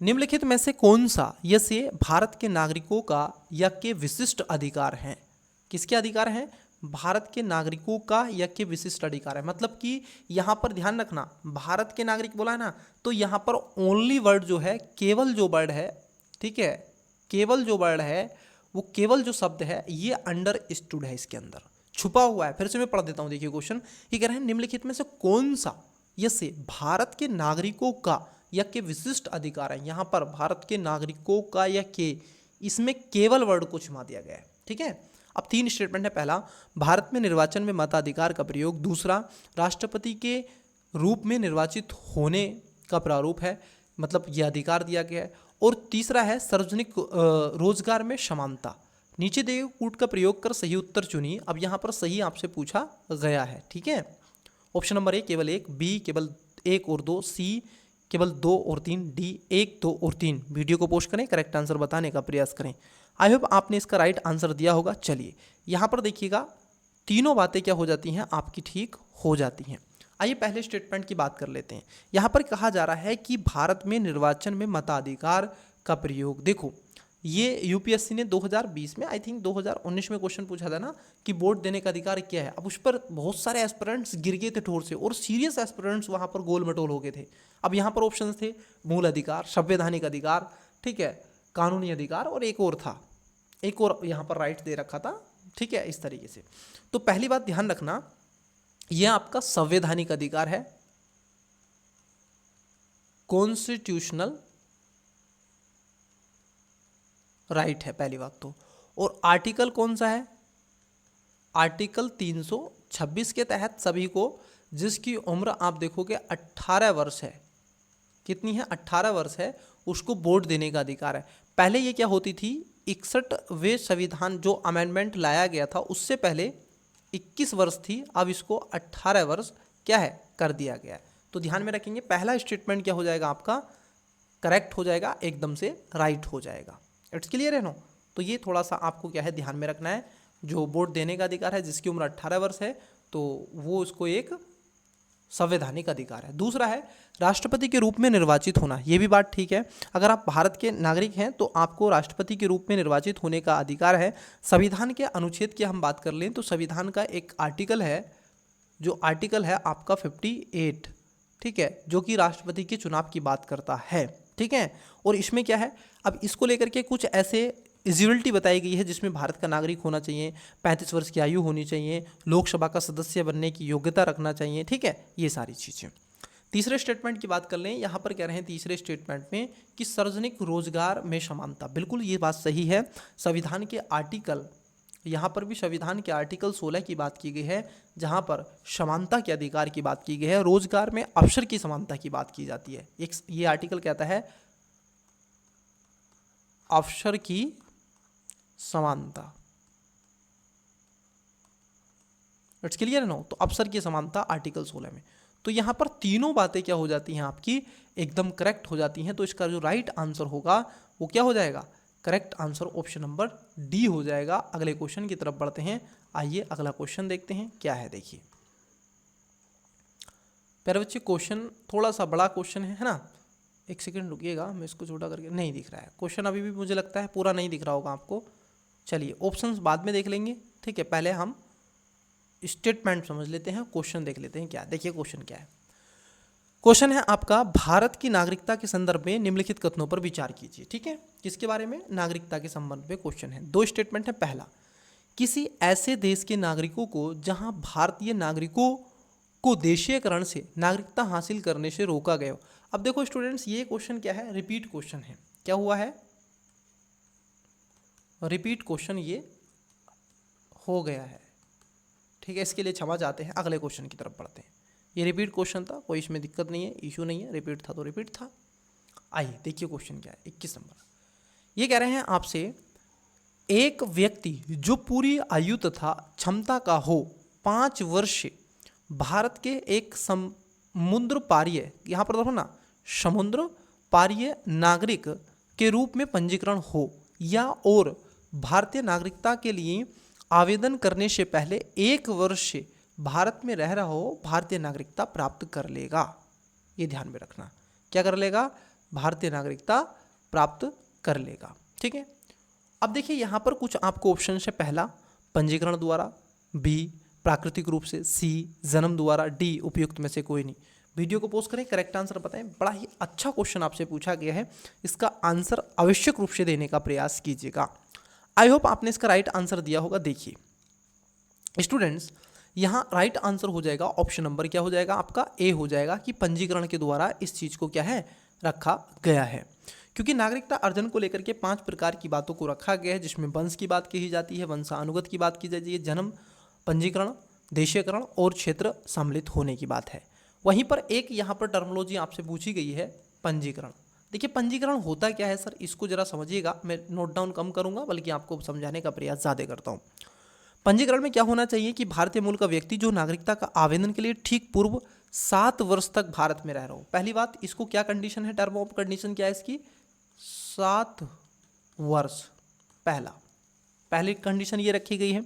निम्नलिखित में से कौन सा यह से भारत के नागरिकों का या के विशिष्ट अधिकार हैं। किसके अधिकार हैं, भारत के नागरिकों का या के विशिष्ट अधिकार है। मतलब कि यहाँ पर ध्यान रखना, भारत के नागरिक बोला है ना, तो यहाँ पर ओनली वर्ड जो है, केवल जो वर्ड है, ठीक है, केवल जो वर्ड है, वो केवल जो शब्द है, ये अंडरस्टूड है, इसके अंदर छुपा हुआ है। फिर से मैं पढ़ देता हूँ। देखिए क्वेश्चन ये कह रहे हैं, निम्नलिखित में से कौन सा यह से भारत के नागरिकों का या के विशिष्ट अधिकार है। यहाँ पर भारत के नागरिकों का या के, इसमें केवल वर्ड को छुपा दिया गया है, ठीक है। अब 3 स्टेटमेंट है। पहला, भारत में निर्वाचन में मताधिकार का प्रयोग। दूसरा, राष्ट्रपति के रूप में निर्वाचित होने का प्रारूप है, मतलब यह अधिकार दिया गया है। और तीसरा है, सार्वजनिक रोजगार में समानता। नीचे दिए कूट का प्रयोग कर सही उत्तर चुनिए। अब यहाँ पर सही आपसे पूछा गया है, ठीक है। ऑप्शन नंबर ए केवल 1, बी केवल 1 और 2, सी केवल 2 और 3, डी 1, 2 और 3। वीडियो को पोस्ट करें, करेक्ट आंसर बताने का प्रयास करें। आई होप आपने इसका राइट आंसर दिया होगा। चलिए यहाँ पर देखिएगा, तीनों बातें क्या हो जाती हैं आपकी ठीक हो जाती हैं। आइए पहले स्टेटमेंट की बात कर लेते हैं। यहाँ पर कहा जा रहा है कि भारत में निर्वाचन में मताधिकार का प्रयोग, देखो ये यूपीएससी ने 2020 में, आई थिंक 2019 में क्वेश्चन पूछा था ना कि वोट देने का अधिकार क्या है। अब उस पर बहुत सारे एस्पिरेंट्स गिर गए थे ठोर से, और सीरियस एस्पिरेंट्स वहाँ पर गोल मटोल हो गए थे। अब यहाँ पर ऑप्शन थे मूल अधिकार, संवैधानिक अधिकार, ठीक है, कानूनी अधिकार, और एक और था, एक और यहाँ पर राइट दे रखा था, ठीक है, इस तरीके से। तो पहली बात ध्यान रखना, यह आपका संवैधानिक अधिकार है, कॉन्स्टिट्यूशनल राइट है पहली बात तो। और आर्टिकल कौन सा है? आर्टिकल 326 के तहत सभी को जिसकी उम्र आप देखोगे 18 वर्ष है, कितनी है? 18 वर्ष है, उसको वोट देने का अधिकार है। पहले ये क्या होती थी, 61वें संविधान जो अमेंडमेंट लाया गया था उससे पहले 21 वर्ष थी, अब इसको 18 वर्ष क्या है कर दिया गया है। तो ध्यान में रखेंगे, पहला स्टेटमेंट क्या हो जाएगा आपका, करेक्ट हो जाएगा, एकदम से राइट हो जाएगा। इट्स क्लियर है नो? तो ये थोड़ा सा आपको क्या है ध्यान में रखना है, जो वोट देने का अधिकार है जिसकी उम्र 18 वर्ष है तो वो उसको एक संवैधानिक अधिकार है। दूसरा है राष्ट्रपति के रूप में निर्वाचित होना, ये भी बात ठीक है। अगर आप भारत के नागरिक हैं तो आपको राष्ट्रपति के रूप में निर्वाचित होने का अधिकार है। संविधान के अनुच्छेद की हम बात कर लें तो संविधान का एक आर्टिकल है, जो आर्टिकल है आपका 58, ठीक है, जो कि राष्ट्रपति के चुनाव की बात करता है, ठीक है। और इसमें क्या है, अब इसको लेकर के कुछ ऐसे एलिजिबिलिटी बताई गई है जिसमें भारत का नागरिक होना चाहिए, 35 वर्ष की आयु होनी चाहिए, लोकसभा का सदस्य बनने की योग्यता रखना चाहिए, ठीक है, ये सारी चीज़ें। तीसरे स्टेटमेंट की बात कर लें, यहाँ पर कह रहे हैं तीसरे स्टेटमेंट में कि सार्वजनिक रोजगार में समानता, बिल्कुल ये बात सही है। संविधान के आर्टिकल, यहाँ पर भी संविधान के आर्टिकल 16 की बात की गई है, जहाँ पर समानता के अधिकार की बात की गई है, रोजगार में अवसर की समानता की बात की जाती है। एक ये आर्टिकल कहता है अवसर की समानता। It's clear no? तो अवसर की समानता आर्टिकल 16 में। तो यहाँ पर तीनों बातें क्या हो जाती हैं आपकी एकदम करेक्ट हो जाती हैं। तो इसका जो राइट आंसर होगा वो क्या हो जाएगा, correct answer option number D हो जाएगा। अगले क्वेश्चन की तरफ बढ़ते हैं। आइए अगला क्वेश्चन देखते हैं क्या है। देखिए प्यारे बच्चे, क्वेश्चन थोड़ा सा बड़ा क्वेश्चन है ना, एक सेकंड रुकिएगा, मैं इसको छोटा करके, नहीं दिख रहा है क्वेश्चन अभी भी, मुझे लगता है पूरा नहीं दिख रहा होगा आपको। चलिए ऑप्शंस बाद में देख लेंगे, ठीक है, पहले हम स्टेटमेंट समझ लेते हैं, क्वेश्चन देख लेते हैं क्या। देखिए क्वेश्चन क्या है, क्वेश्चन है आपका भारत की नागरिकता के संदर्भ में निम्नलिखित कथनों पर विचार कीजिए, ठीक है। किसके बारे में, नागरिकता के संबंध में क्वेश्चन है। दो स्टेटमेंट है, पहला किसी ऐसे देश के नागरिकों को जहां भारतीय नागरिकों को देशीयकरण से नागरिकता हासिल करने से रोका गया हो। अब देखो स्टूडेंट्स, ये क्वेश्चन क्या है, रिपीट क्वेश्चन है। क्या हुआ है, रिपीट क्वेश्चन ये हो गया है, ठीक है, इसके लिए क्षमा चाहते हैं। अगले क्वेश्चन की तरफ बढ़ते हैं। ये रिपीट क्वेश्चन था, कोई इसमें दिक्कत नहीं है, इशू नहीं है, रिपीट था तो रिपीट था। आइए देखिए क्वेश्चन क्या है, 21 नंबर। ये कह रहे हैं आपसे, एक व्यक्ति जो पूरी आयु तथा क्षमता का हो 5 वर्ष भारत के एक समुद्र पारीय, यहाँ पर देखो ना, समुद्र पारीय नागरिक के रूप में पंजीकरण हो या और भारतीय नागरिकता के लिए आवेदन करने से पहले 1 वर्ष भारत में रह रहा हो, भारतीय नागरिकता प्राप्त कर लेगा। ये ध्यान में रखना, क्या कर लेगा, भारतीय नागरिकता प्राप्त कर लेगा, ठीक है। अब देखिए यहाँ पर कुछ आपको ऑप्शन है, पहला पंजीकरण द्वारा, बी प्राकृतिक रूप से, सी जन्म द्वारा, डी उपयुक्त में से कोई नहीं। वीडियो को पोस्ट करें, करेक्ट आंसर बताएं। बड़ा ही अच्छा क्वेश्चन आपसे पूछा गया है, इसका आंसर आवश्यक रूप से देने का प्रयास कीजिएगा। आई होप आपने इसका राइट आंसर दिया होगा। देखिए स्टूडेंट्स, यहाँ राइट आंसर हो जाएगा ऑप्शन नंबर क्या हो जाएगा आपका, ए हो जाएगा, कि पंजीकरण के द्वारा इस चीज़ को क्या है रखा गया है। क्योंकि नागरिकता अर्जन को लेकर के 5 प्रकार की बातों को रखा गया है, जिसमें वंश की बात की जाती है, वंशानुगत की बात की जाती है, जन्म, पंजीकरण, देशीयकरण और क्षेत्र सम्मिलित होने की बात है। वहीं पर एक यहाँ पर टर्मिनोलॉजी आपसे पूछी गई है, पंजीकरण। देखिए पंजीकरण होता क्या है सर, इसको जरा समझिएगा। मैं नोट डाउन कम करूँगा, बल्कि आपको समझाने का प्रयास ज़्यादा करता हूँ। पंजीकरण में क्या होना चाहिए कि भारतीय मूल का व्यक्ति जो नागरिकता का आवेदन के लिए ठीक पूर्व 7 वर्ष तक भारत में रह रहा हो। पहली बात, इसको क्या कंडीशन है, टर्म ऑफ कंडीशन क्या है इसकी, 7 वर्ष। पहली कंडीशन ये रखी गई है।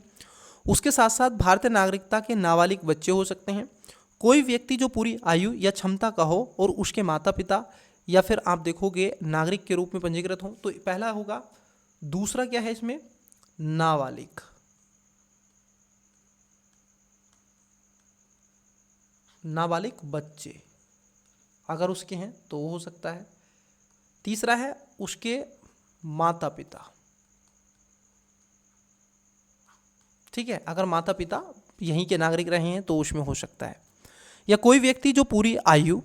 उसके साथ साथ भारतीय नागरिकता के नाबालिग बच्चे हो सकते हैं, कोई व्यक्ति जो पूरी आयु या क्षमता का हो और उसके माता पिता या फिर आप देखोगे नागरिक के रूप में पंजीकृत हो, तो पहला होगा। दूसरा क्या है इसमें, नाबालिग, नाबालिग बच्चे अगर उसके हैं तो वो हो सकता है। तीसरा है उसके माता पिता, ठीक है, अगर माता पिता यहीं के नागरिक रहे हैं तो उसमें हो सकता है। या कोई व्यक्ति जो पूरी आयु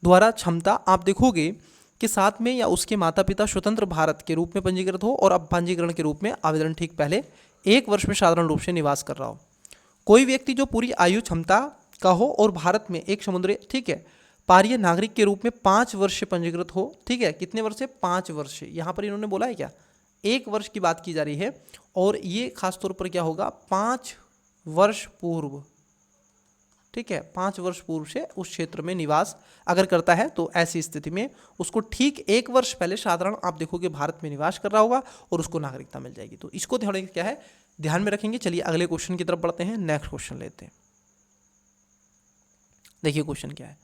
द्वारा क्षमता आप देखोगे कि साथ में या उसके माता पिता स्वतंत्र भारत के रूप में पंजीकृत हो और अब पंजीकरण के रूप में आवेदन ठीक पहले 1 वर्ष में साधारण रूप से निवास कर रहा हो। कोई व्यक्ति जो पूरी आयु क्षमता का हो और भारत में एक समुद्री, ठीक है, पारीय नागरिक के रूप में 5 वर्ष से पंजीकृत हो, ठीक है, कितने वर्ष से, 5 वर्ष से। यहाँ पर इन्होंने बोला है क्या, 1 वर्ष की बात की जा रही है, और ये खासतौर पर क्या होगा, 5 वर्ष पूर्व, ठीक है, 5 वर्ष पूर्व से उस क्षेत्र में निवास अगर करता है तो ऐसी स्थिति में उसको ठीक 1 वर्ष पहले साधारण आप देखोगे भारत में निवास कर रहा होगा और उसको नागरिकता मिल जाएगी। तो इसको थोड़ा क्या है ध्यान में रखेंगे। चलिए अगले क्वेश्चन की तरफ बढ़ते हैं, नेक्स्ट क्वेश्चन लेते हैं। देखिए क्वेश्चन क्या है,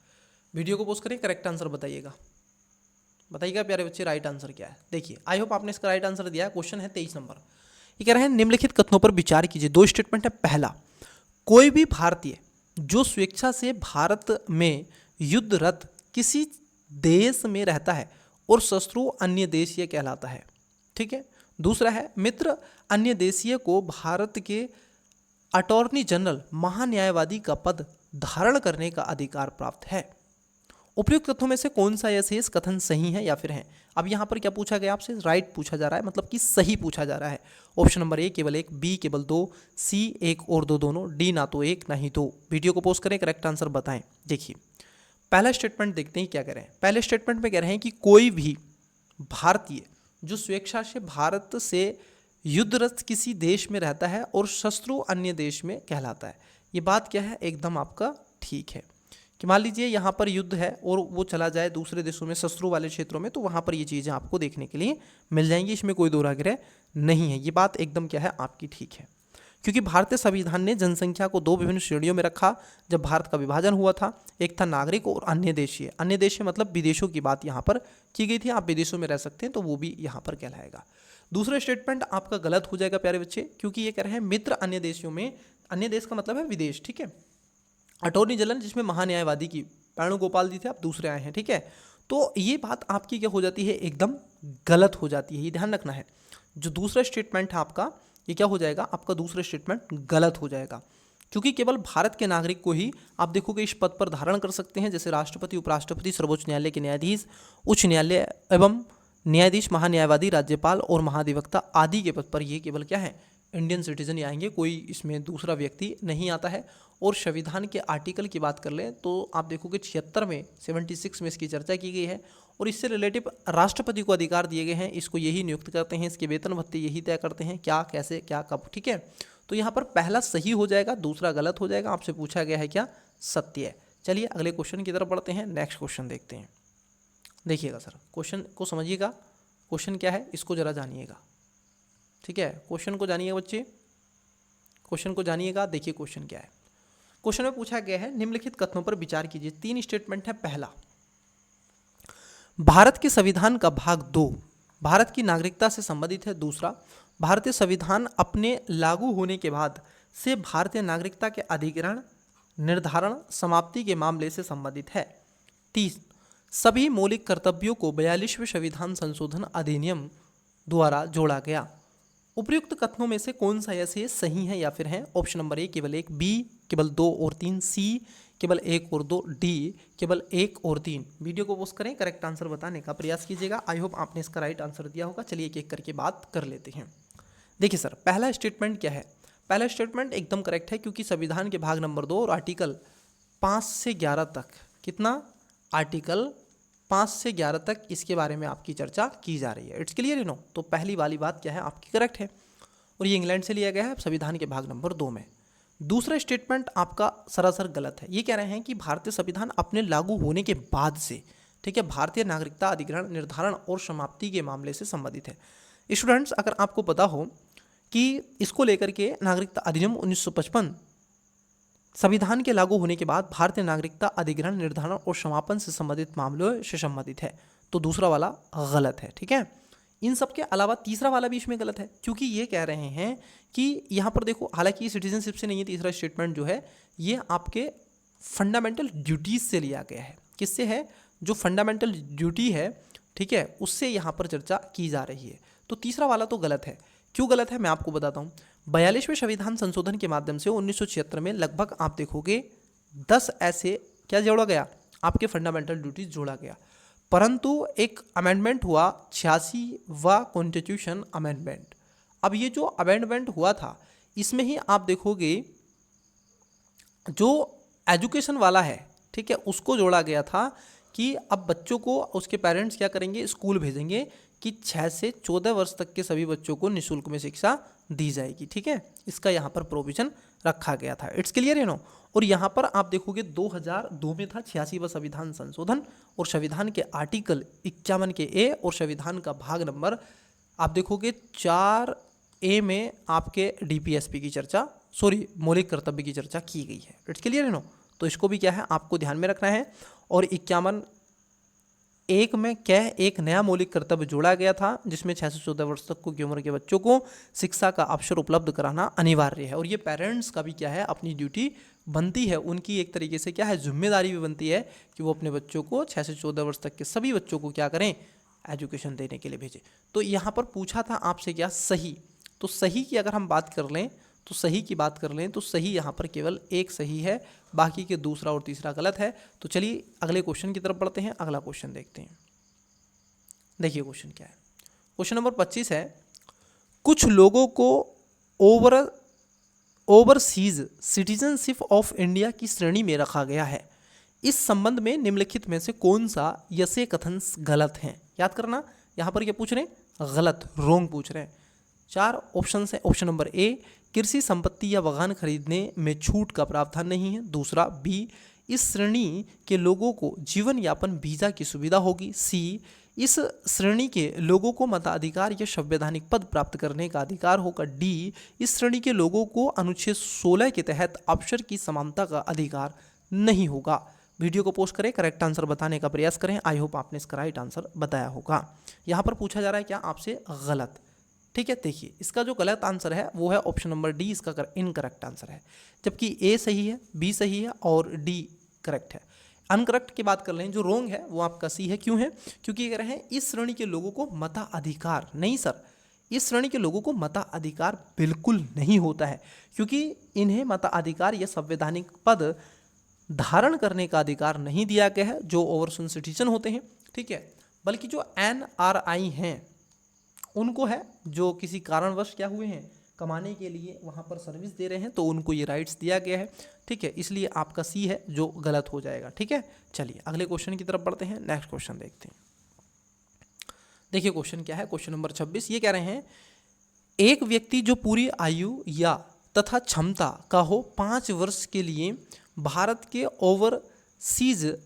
वीडियो को पोस्ट करें, करेक्ट आंसर बताइएगा प्यारे बच्चे, राइट आंसर क्या है। देखिए आई होप आपने इसका राइट आंसर दिया है। क्वेश्चन है 23 नंबर, ये कह रहे हैं निम्नलिखित कथनों पर विचार कीजिए। 2 स्टेटमेंट है। पहला, कोई भी भारतीय जो स्वेच्छा से भारत में युद्धरत किसी देश में रहता है और शत्रु अन्य देशीय कहलाता है, ठीक है। दूसरा है, मित्र अन्य देशीय को भारत के अटॉर्नी जनरल महान्यायवादी का पद धारण करने का अधिकार प्राप्त है। उपयुक्त कथनों में से कौन सा यह शेष कथन सही है या फिर है। अब यहाँ पर क्या पूछा गया आपसे, राइट पूछा जा रहा है, मतलब कि सही पूछा जा रहा है। ऑप्शन नंबर ए केवल 1, बी केवल 2, सी 1 और 2 दोनों, डी ना तो 1 ना ही 2। वीडियो को पोस्ट करें, करेक्ट आंसर बताएं। देखिए पहला स्टेटमेंट देखते हैं क्या कह रहे हैं। पहले स्टेटमेंट में कह रहे हैं कि कोई भी भारतीय जो स्वेच्छा से भारत से युद्धरत किसी देश में रहता है और शत्रु अन्य देश में कहलाता है। ये बात क्या है, एकदम आपका ठीक है कि मान लीजिए यहाँ पर युद्ध है और वो चला जाए दूसरे देशों में, शत्रु वाले क्षेत्रों में, तो वहाँ पर ये चीज़ें आपको देखने के लिए मिल जाएंगी, इसमें कोई दोहराग्रह नहीं है। ये बात एकदम क्या है आपकी ठीक है, क्योंकि भारतीय संविधान ने जनसंख्या को 2 विभिन्न श्रेणियों में रखा जब भारत का विभाजन हुआ था। एक था नागरिक और अन्य देशीय। अन्य देशीय मतलब विदेशों की बात यहाँ पर की गई थी, आप विदेशों में रह सकते हैं तो वो भी यहाँ पर कहलाएगा। दूसरा स्टेटमेंट आपका गलत हो जाएगा प्यारे बच्चे, क्योंकि ये कह रहे हैं मित्र अन्य देशियों में, अन्य देश का मतलब है विदेश, ठीक है। अटॉर्नी जनरल जिसमें महान्यायवादी की वेणुगोपाल जी थे, आप दूसरे आए हैं, ठीक है। तो ये बात आपकी क्या हो जाती है, एकदम गलत हो जाती है, ये ध्यान रखना है। जो दूसरा स्टेटमेंट है आपका, ये क्या हो जाएगा, आपका दूसरा स्टेटमेंट गलत हो जाएगा, क्योंकि केवल भारत के नागरिक को ही आप देखोगे इस पद पर धारण कर सकते हैं, जैसे राष्ट्रपति, उपराष्ट्रपति, सर्वोच्च न्यायालय के न्यायाधीश, उच्च न्यायालय एवं न्यायाधीश, महान्यायवादी, राज्यपाल और महाधिवक्ता आदि के पद पर ये केवल क्या है, इंडियन सिटीजन ही आएंगे, कोई इसमें दूसरा व्यक्ति नहीं आता है। और संविधान के आर्टिकल की बात कर लें तो आप देखोगे 76 में, 76 में इसकी चर्चा की गई है और इससे रिलेटिव राष्ट्रपति को अधिकार दिए गए हैं, इसको यही नियुक्त करते हैं, इसके वेतन भत्ते यही तय करते हैं, क्या कैसे क्या कब, ठीक है। तो यहाँ पर पहला सही हो जाएगा, दूसरा गलत हो जाएगा। आपसे पूछा गया है क्या, सत्य है। चलिए अगले क्वेश्चन की तरफ बढ़ते हैं, नेक्स्ट क्वेश्चन देखते हैं। देखिएगा सर, क्वेश्चन को समझिएगा, क्वेश्चन क्या है इसको जरा जानिएगा, ठीक है। क्वेश्चन को जानिएगा बच्चे, क्वेश्चन को जानिएगा। देखिए क्वेश्चन क्या है, क्वेश्चन में पूछा गया है निम्नलिखित कथनों पर विचार कीजिए। 3 स्टेटमेंट है। पहला, भारत के संविधान का भाग 2 भारत की नागरिकता से संबंधित है। दूसरा, भारतीय संविधान अपने लागू होने के बाद से भारतीय नागरिकता के अधिग्रहण, निर्धारण, समाप्ति के मामले से संबंधित है। 3, सभी मौलिक कर्तव्यों को 42वें संविधान संशोधन अधिनियम द्वारा जोड़ा गया। उपयुक्त कथनों में से कौन सा ऐसे सही है या फिर है। ऑप्शन नंबर ए केवल 1, बी केवल 2 और 3, सी केवल 1 और 2, डी केवल 1 और 3। वीडियो को पोस्ट करें, करेक्ट आंसर बताने का प्रयास कीजिएगा। आई होप आपने इसका राइट आंसर दिया होगा। चलिए एक एक करके बात कर लेते हैं। देखिए सर, पहला स्टेटमेंट क्या है, पहला स्टेटमेंट एकदम करेक्ट है, क्योंकि संविधान के भाग नंबर 2 और आर्टिकल 5 से 11 तक, कितना, आर्टिकल 5 से 11 तक इसके बारे में आपकी चर्चा की जा रही है। It's clear, you know. तो पहली वाली बात क्या है आपकी करेक्ट है। और ये इंग्लैंड से लिया गया है संविधान के भाग नंबर 2 में। दूसरा स्टेटमेंट आपका सरासर गलत है। ये कह रहे हैं कि भारतीय संविधान अपने लागू होने के बाद से, ठीक है, भारतीय नागरिकता अधिग्रहण, निर्धारण और समाप्ति के मामले से संबंधित है। स्टूडेंट्स, अगर आपको पता हो कि इसको लेकर के नागरिकता अधिनियम 1955 संविधान के लागू होने के बाद भारतीय नागरिकता अधिग्रहण, निर्धारण और समापन से संबंधित मामलों से संबंधित है, तो दूसरा वाला गलत है। ठीक है, इन सब के अलावा तीसरा वाला भी इसमें गलत है, क्योंकि ये कह रहे हैं कि यहाँ पर देखो, हालांकि सिटीजनशिप से नहीं है, तीसरा स्टेटमेंट जो है ये आपके फंडामेंटल ड्यूटीज से लिया गया है। किससे है? जो फंडामेंटल ड्यूटी है, ठीक है, उससे यहाँ पर चर्चा की जा रही है। तो तीसरा वाला तो गलत है। क्यों गलत है मैं आपको बताता हूँ। 42वें संविधान संशोधन के माध्यम से 1976 में लगभग आप देखोगे 10 ऐसे क्या जोड़ा गया, आपके फंडामेंटल ड्यूटीज जोड़ा गया, परंतु एक अमेंडमेंट हुआ 86वां कॉन्स्टिट्यूशन अमेंडमेंट। अब ये जो अमेंडमेंट हुआ था इसमें ही आप देखोगे जो एजुकेशन वाला है, ठीक है, उसको जोड़ा गया था कि अब बच्चों को उसके पेरेंट्स क्या करेंगे, स्कूल भेजेंगे कि 6 से 14 वर्ष तक के सभी बच्चों को निःशुल्क में शिक्षा दी जाएगी। ठीक है, इसका यहाँ पर प्रोविजन रखा गया था। इट्स क्लियर है नो। और यहाँ पर आप देखोगे 2002 में था 86वां संविधान संशोधन, और संविधान के आर्टिकल 51 के ए और संविधान का भाग नंबर आप देखोगे 4A में आपके डीपीएसपी की चर्चा, मौलिक कर्तव्य की चर्चा की गई है। इट्स क्लियर है नो। तो इसको भी क्या है आपको ध्यान में रखना है। और 51(1) में क्या है, एक नया मौलिक कर्तव्य जोड़ा गया था जिसमें 6 से 14 वर्ष तक की उम्र के बच्चों को शिक्षा का अवसर उपलब्ध कराना अनिवार्य है। और ये पेरेंट्स का भी क्या है, अपनी ड्यूटी बनती है, उनकी एक तरीके से क्या है, जिम्मेदारी भी बनती है कि वो अपने बच्चों को 6 से 14 वर्ष तक के सभी बच्चों को क्या करें, एजुकेशन देने के लिए भेजें। तो यहाँ पर पूछा था आपसे क्या, सही। तो सही की अगर हम बात कर लें तो सही यहाँ पर केवल एक सही है, बाकी के दूसरा और तीसरा गलत है। तो चलिए अगले क्वेश्चन की तरफ बढ़ते हैं। अगला क्वेश्चन देखते हैं। देखिए क्वेश्चन क्या है। क्वेश्चन नंबर 25 है, कुछ लोगों को ओवरसीज सिटीजनशिप ऑफ इंडिया की श्रेणी में रखा गया है। इस संबंध में निम्नलिखित में से कौन सा यसे कथन गलत है? याद करना, यहाँ पर क्या पूछ रहे हैं, गलत, रोंग पूछ रहे हैं। 4 ऑप्शन है। ऑप्शन नंबर ए, कृषि संपत्ति या वाहन खरीदने में छूट का प्रावधान नहीं है। दूसरा, बी, इस श्रेणी के लोगों को जीवन यापन वीजा की सुविधा होगी। सी, इस श्रेणी के लोगों को मताधिकार या संवैधानिक पद प्राप्त करने का अधिकार होगा। डी, इस श्रेणी के लोगों को अनुच्छेद 16 के तहत अवसर की समानता का अधिकार नहीं होगा। वीडियो को पोस्ट करें, करेक्ट आंसर बताने का प्रयास करें। आई होप आपने इसका राइट आंसर बताया होगा। यहाँ पर पूछा जा रहा है क्या आपसे, गलत। ठीक है, देखिए इसका जो गलत आंसर है वो है ऑप्शन नंबर डी, इसका इनकरेक्ट आंसर है। जबकि ए सही है, बी सही है और डी करेक्ट है। अनकरेक्ट की बात कर लें, जो रोंग है वो आपका सी है। क्यों है? क्योंकि कह रहे हैं इस श्रेणी के लोगों को मताधिकार, नहीं सर, इस श्रेणी के लोगों को मताधिकार बिल्कुल नहीं होता है, क्योंकि इन्हें मताधिकार या संवैधानिक पद धारण करने का अधिकार नहीं दिया गया है जो ओवरसीज सिटीजन होते हैं। ठीक है, बल्कि जो NRI हैं उनको है, जो किसी कारणवश क्या हुए हैं, कमाने के लिए वहाँ पर सर्विस दे रहे हैं, तो उनको ये राइट्स दिया गया है। ठीक है, इसलिए आपका सी है जो गलत हो जाएगा। ठीक है, चलिए अगले क्वेश्चन की तरफ बढ़ते हैं। नेक्स्ट क्वेश्चन देखते हैं। देखिए क्वेश्चन क्या है। क्वेश्चन नंबर 26 ये कह रहे हैं, एक व्यक्ति जो पूरी आयु या तथा क्षमता का हो 5 वर्ष के लिए भारत के ओवरसीज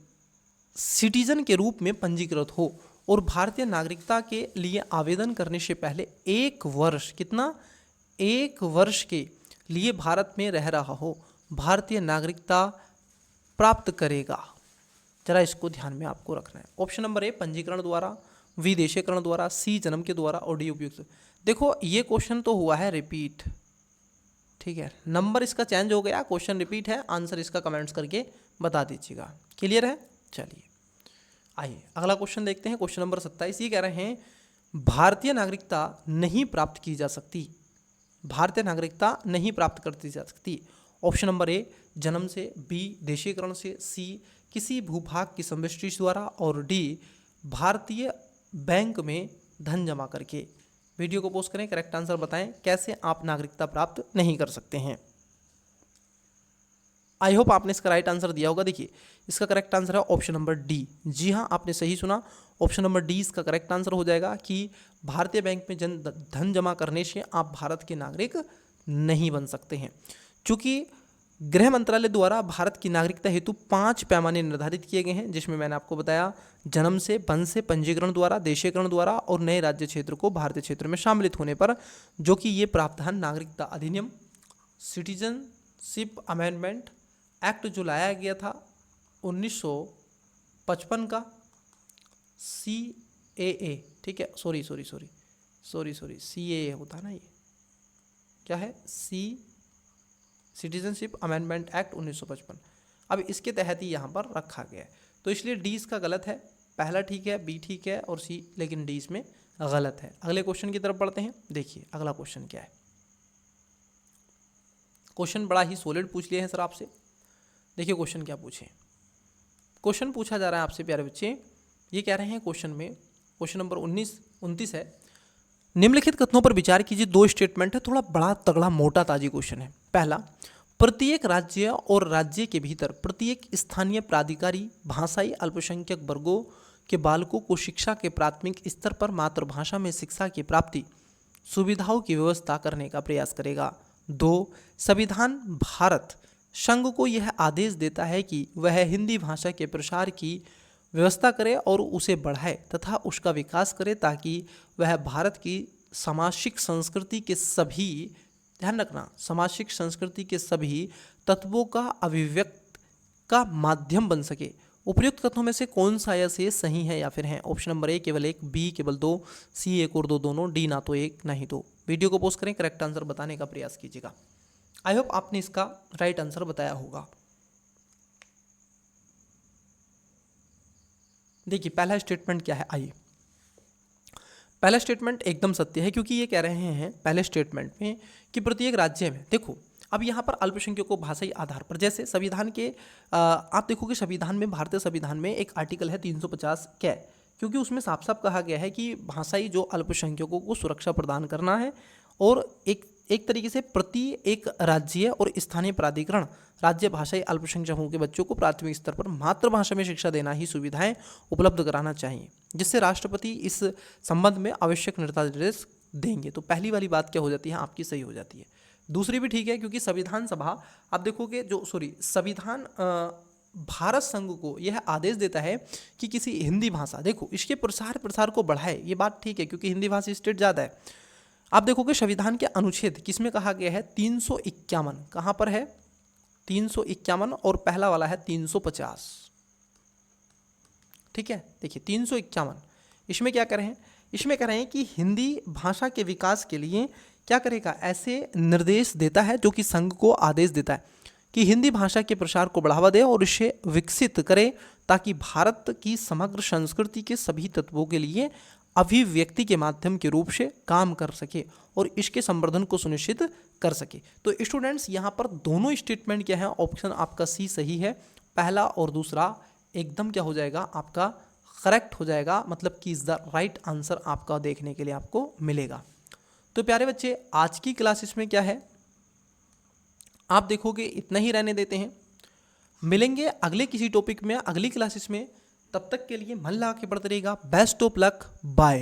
सिटीजन के रूप में पंजीकृत हो और भारतीय नागरिकता के लिए आवेदन करने से पहले 1 वर्ष, कितना, 1 वर्ष के लिए भारत में रह रहा हो, भारतीय नागरिकता प्राप्त करेगा। जरा इसको ध्यान में आपको रखना है। ऑप्शन नंबर ए, पंजीकरण द्वारा, बी, देशीकरण द्वारा, सी, जन्म के द्वारा और डी, उपयुक्त। देखो ये क्वेश्चन तो हुआ है रिपीट, ठीक है, नंबर इसका चेंज हो गया, क्वेश्चन रिपीट है, आंसर इसका कमेंट्स करके बता दीजिएगा। क्लियर है? चलिए आइए अगला क्वेश्चन देखते हैं। क्वेश्चन नंबर 27 ये कह रहे हैं, भारतीय नागरिकता नहीं प्राप्त की जा सकती, भारतीय नागरिकता नहीं प्राप्त करती जा सकती। ऑप्शन नंबर ए, जन्म से, बी, देशीकरण से, सी, किसी भूभाग की संविष्टि द्वारा और डी, भारतीय बैंक में धन जमा करके। वीडियो को पोस्ट करें, करेक्ट आंसर बताएं, कैसे आप नागरिकता प्राप्त नहीं कर सकते हैं। आई होप आपने इसका राइट आंसर दिया होगा। देखिए इसका करेक्ट आंसर है ऑप्शन नंबर डी। जी हाँ, आपने सही सुना, ऑप्शन नंबर डी इसका करेक्ट आंसर हो जाएगा कि भारतीय बैंक में धन जमा करने से आप भारत के नागरिक नहीं बन सकते हैं। चूंकि गृह मंत्रालय द्वारा भारत की नागरिकता हेतु 5 पैमाने निर्धारित किए गए हैं, जिसमें मैंने आपको बताया जन्म से, वंश से, पंजीकरण द्वारा, देशीकरण द्वारा और नए राज्य क्षेत्र को भारतीय क्षेत्र में सम्मिलित होने पर, जो कि ये प्रावधान नागरिकता अधिनियम, सिटीजनशिप अमेंडमेंट एक्ट जो लाया गया था 1955 का, CAA, ठीक है, सॉरी CAA होता है ना, ये क्या है, सिटीजनशिप अमेंडमेंट एक्ट 1955। अब इसके तहत ही यहाँ पर रखा गया है, तो इसलिए डी इसका गलत है। पहला ठीक है, बी ठीक है और सी, लेकिन डी इसमें गलत है। अगले क्वेश्चन की तरफ बढ़ते हैं। देखिए अगला क्वेश्चन क्या है। क्वेश्चन बड़ा ही सॉलिड पूछ लिया है सर आपसे। देखिए क्वेश्चन क्या पूछे। क्वेश्चन पूछा जा रहा है आपसे प्यारे बच्चे, ये कह रहे हैं क्वेश्चन में, क्वेश्चन नंबर 29 है, निम्नलिखित कथनों पर विचार कीजिए। 2 स्टेटमेंट है, थोड़ा बड़ा तगड़ा मोटा ताजी क्वेश्चन है। पहला, प्रत्येक राज्य और राज्य के भीतर प्रत्येक स्थानीय प्राधिकारी भाषाई अल्पसंख्यक वर्गों के बालकों को शिक्षा के प्राथमिक स्तर पर मातृभाषा में शिक्षा की प्राप्ति सुविधाओं की व्यवस्था करने का प्रयास करेगा। 2, संविधान भारत संघ को यह आदेश देता है कि वह हिंदी भाषा के प्रसार की व्यवस्था करे और उसे बढ़ाए तथा उसका विकास करे, ताकि वह भारत की सामाजिक संस्कृति के सभी, ध्यान रखना, सामाजिक संस्कृति के सभी तत्वों का अभिव्यक्त का माध्यम बन सके। उपयुक्त कथनों में से कौन सा या से सही है या फिर है? ऑप्शन नंबर ए केवल 1, बी केवल 2, सी 1 और 2 दोनों, डी ना तो 1 ना ही 2। वीडियो को पॉज करें, करेक्ट आंसर बताने का प्रयास कीजिएगा। आई होप आपने इसका राइट आंसर बताया होगा। देखिए पहला स्टेटमेंट क्या है, आइए। पहला स्टेटमेंट एकदम सत्य है, क्योंकि ये कह रहे हैं पहले स्टेटमेंट में कि प्रत्येक राज्य में, देखो अब यहाँ पर अल्पसंख्यकों को भाषाई आधार पर, जैसे संविधान के आप देखोगे संविधान में, भारतीय संविधान में एक आर्टिकल है 350 क्या, क्योंकि उसमें साफ साफ कहा गया है कि भाषाई जो अल्पसंख्यकों को सुरक्षा प्रदान करना है, और एक तरीके से प्रति एक राज्य और स्थानीय प्राधिकरण राज्य भाषाई अल्पसंख्यकों के बच्चों को प्राथमिक स्तर पर मातृभाषा में शिक्षा देना ही सुविधाएं उपलब्ध कराना चाहिए, जिससे राष्ट्रपति इस संबंध में आवश्यक निर्देश देंगे। तो पहली वाली बात क्या हो जाती है आपकी, सही हो जाती है। दूसरी भी ठीक है, क्योंकि संविधान सभा, आप देखोगे जो संविधान भारत संघ को यह आदेश देता है कि किसी हिंदी भाषा, देखो इसके प्रसार को बढ़ाए, ये बात ठीक है, क्योंकि हिंदी भाषी स्टेट ज़्यादा है। आप देखोगे संविधान के अनुच्छेद किसमें कहा गया है, 351, कहाँ पर है 351, और पहला वाला है 350, ठीक है। देखिए 351, इसमें क्या कर रहे हैं, इसमें कह रहे हैं कि हिंदी भाषा के विकास के लिए क्या करेगा, ऐसे निर्देश देता है जो कि संघ को आदेश देता है कि हिंदी भाषा के प्रसार को बढ़ावा दे और इसे विकसित करे, ताकि भारत की समग्र संस्कृति के सभी तत्वों के लिए अभिव्यक्ति के माध्यम के रूप से काम कर सके और इसके संवर्धन को सुनिश्चित कर सके। तो स्टूडेंट्स यहाँ पर दोनों स्टेटमेंट क्या है, ऑप्शन आपका सी सही है, पहला और दूसरा एकदम क्या हो जाएगा आपका करेक्ट हो जाएगा, मतलब कि इज द राइट आंसर आपका देखने के लिए आपको मिलेगा। तो प्यारे बच्चे आज की क्लासेस में क्या है, आप देखोगे इतना ही रहने देते हैं, मिलेंगे अगले किसी टॉपिक में अगली क्लासेस में। तब तक के लिए मन लगा के पढ़ते रहिएगा। Best of luck, bye.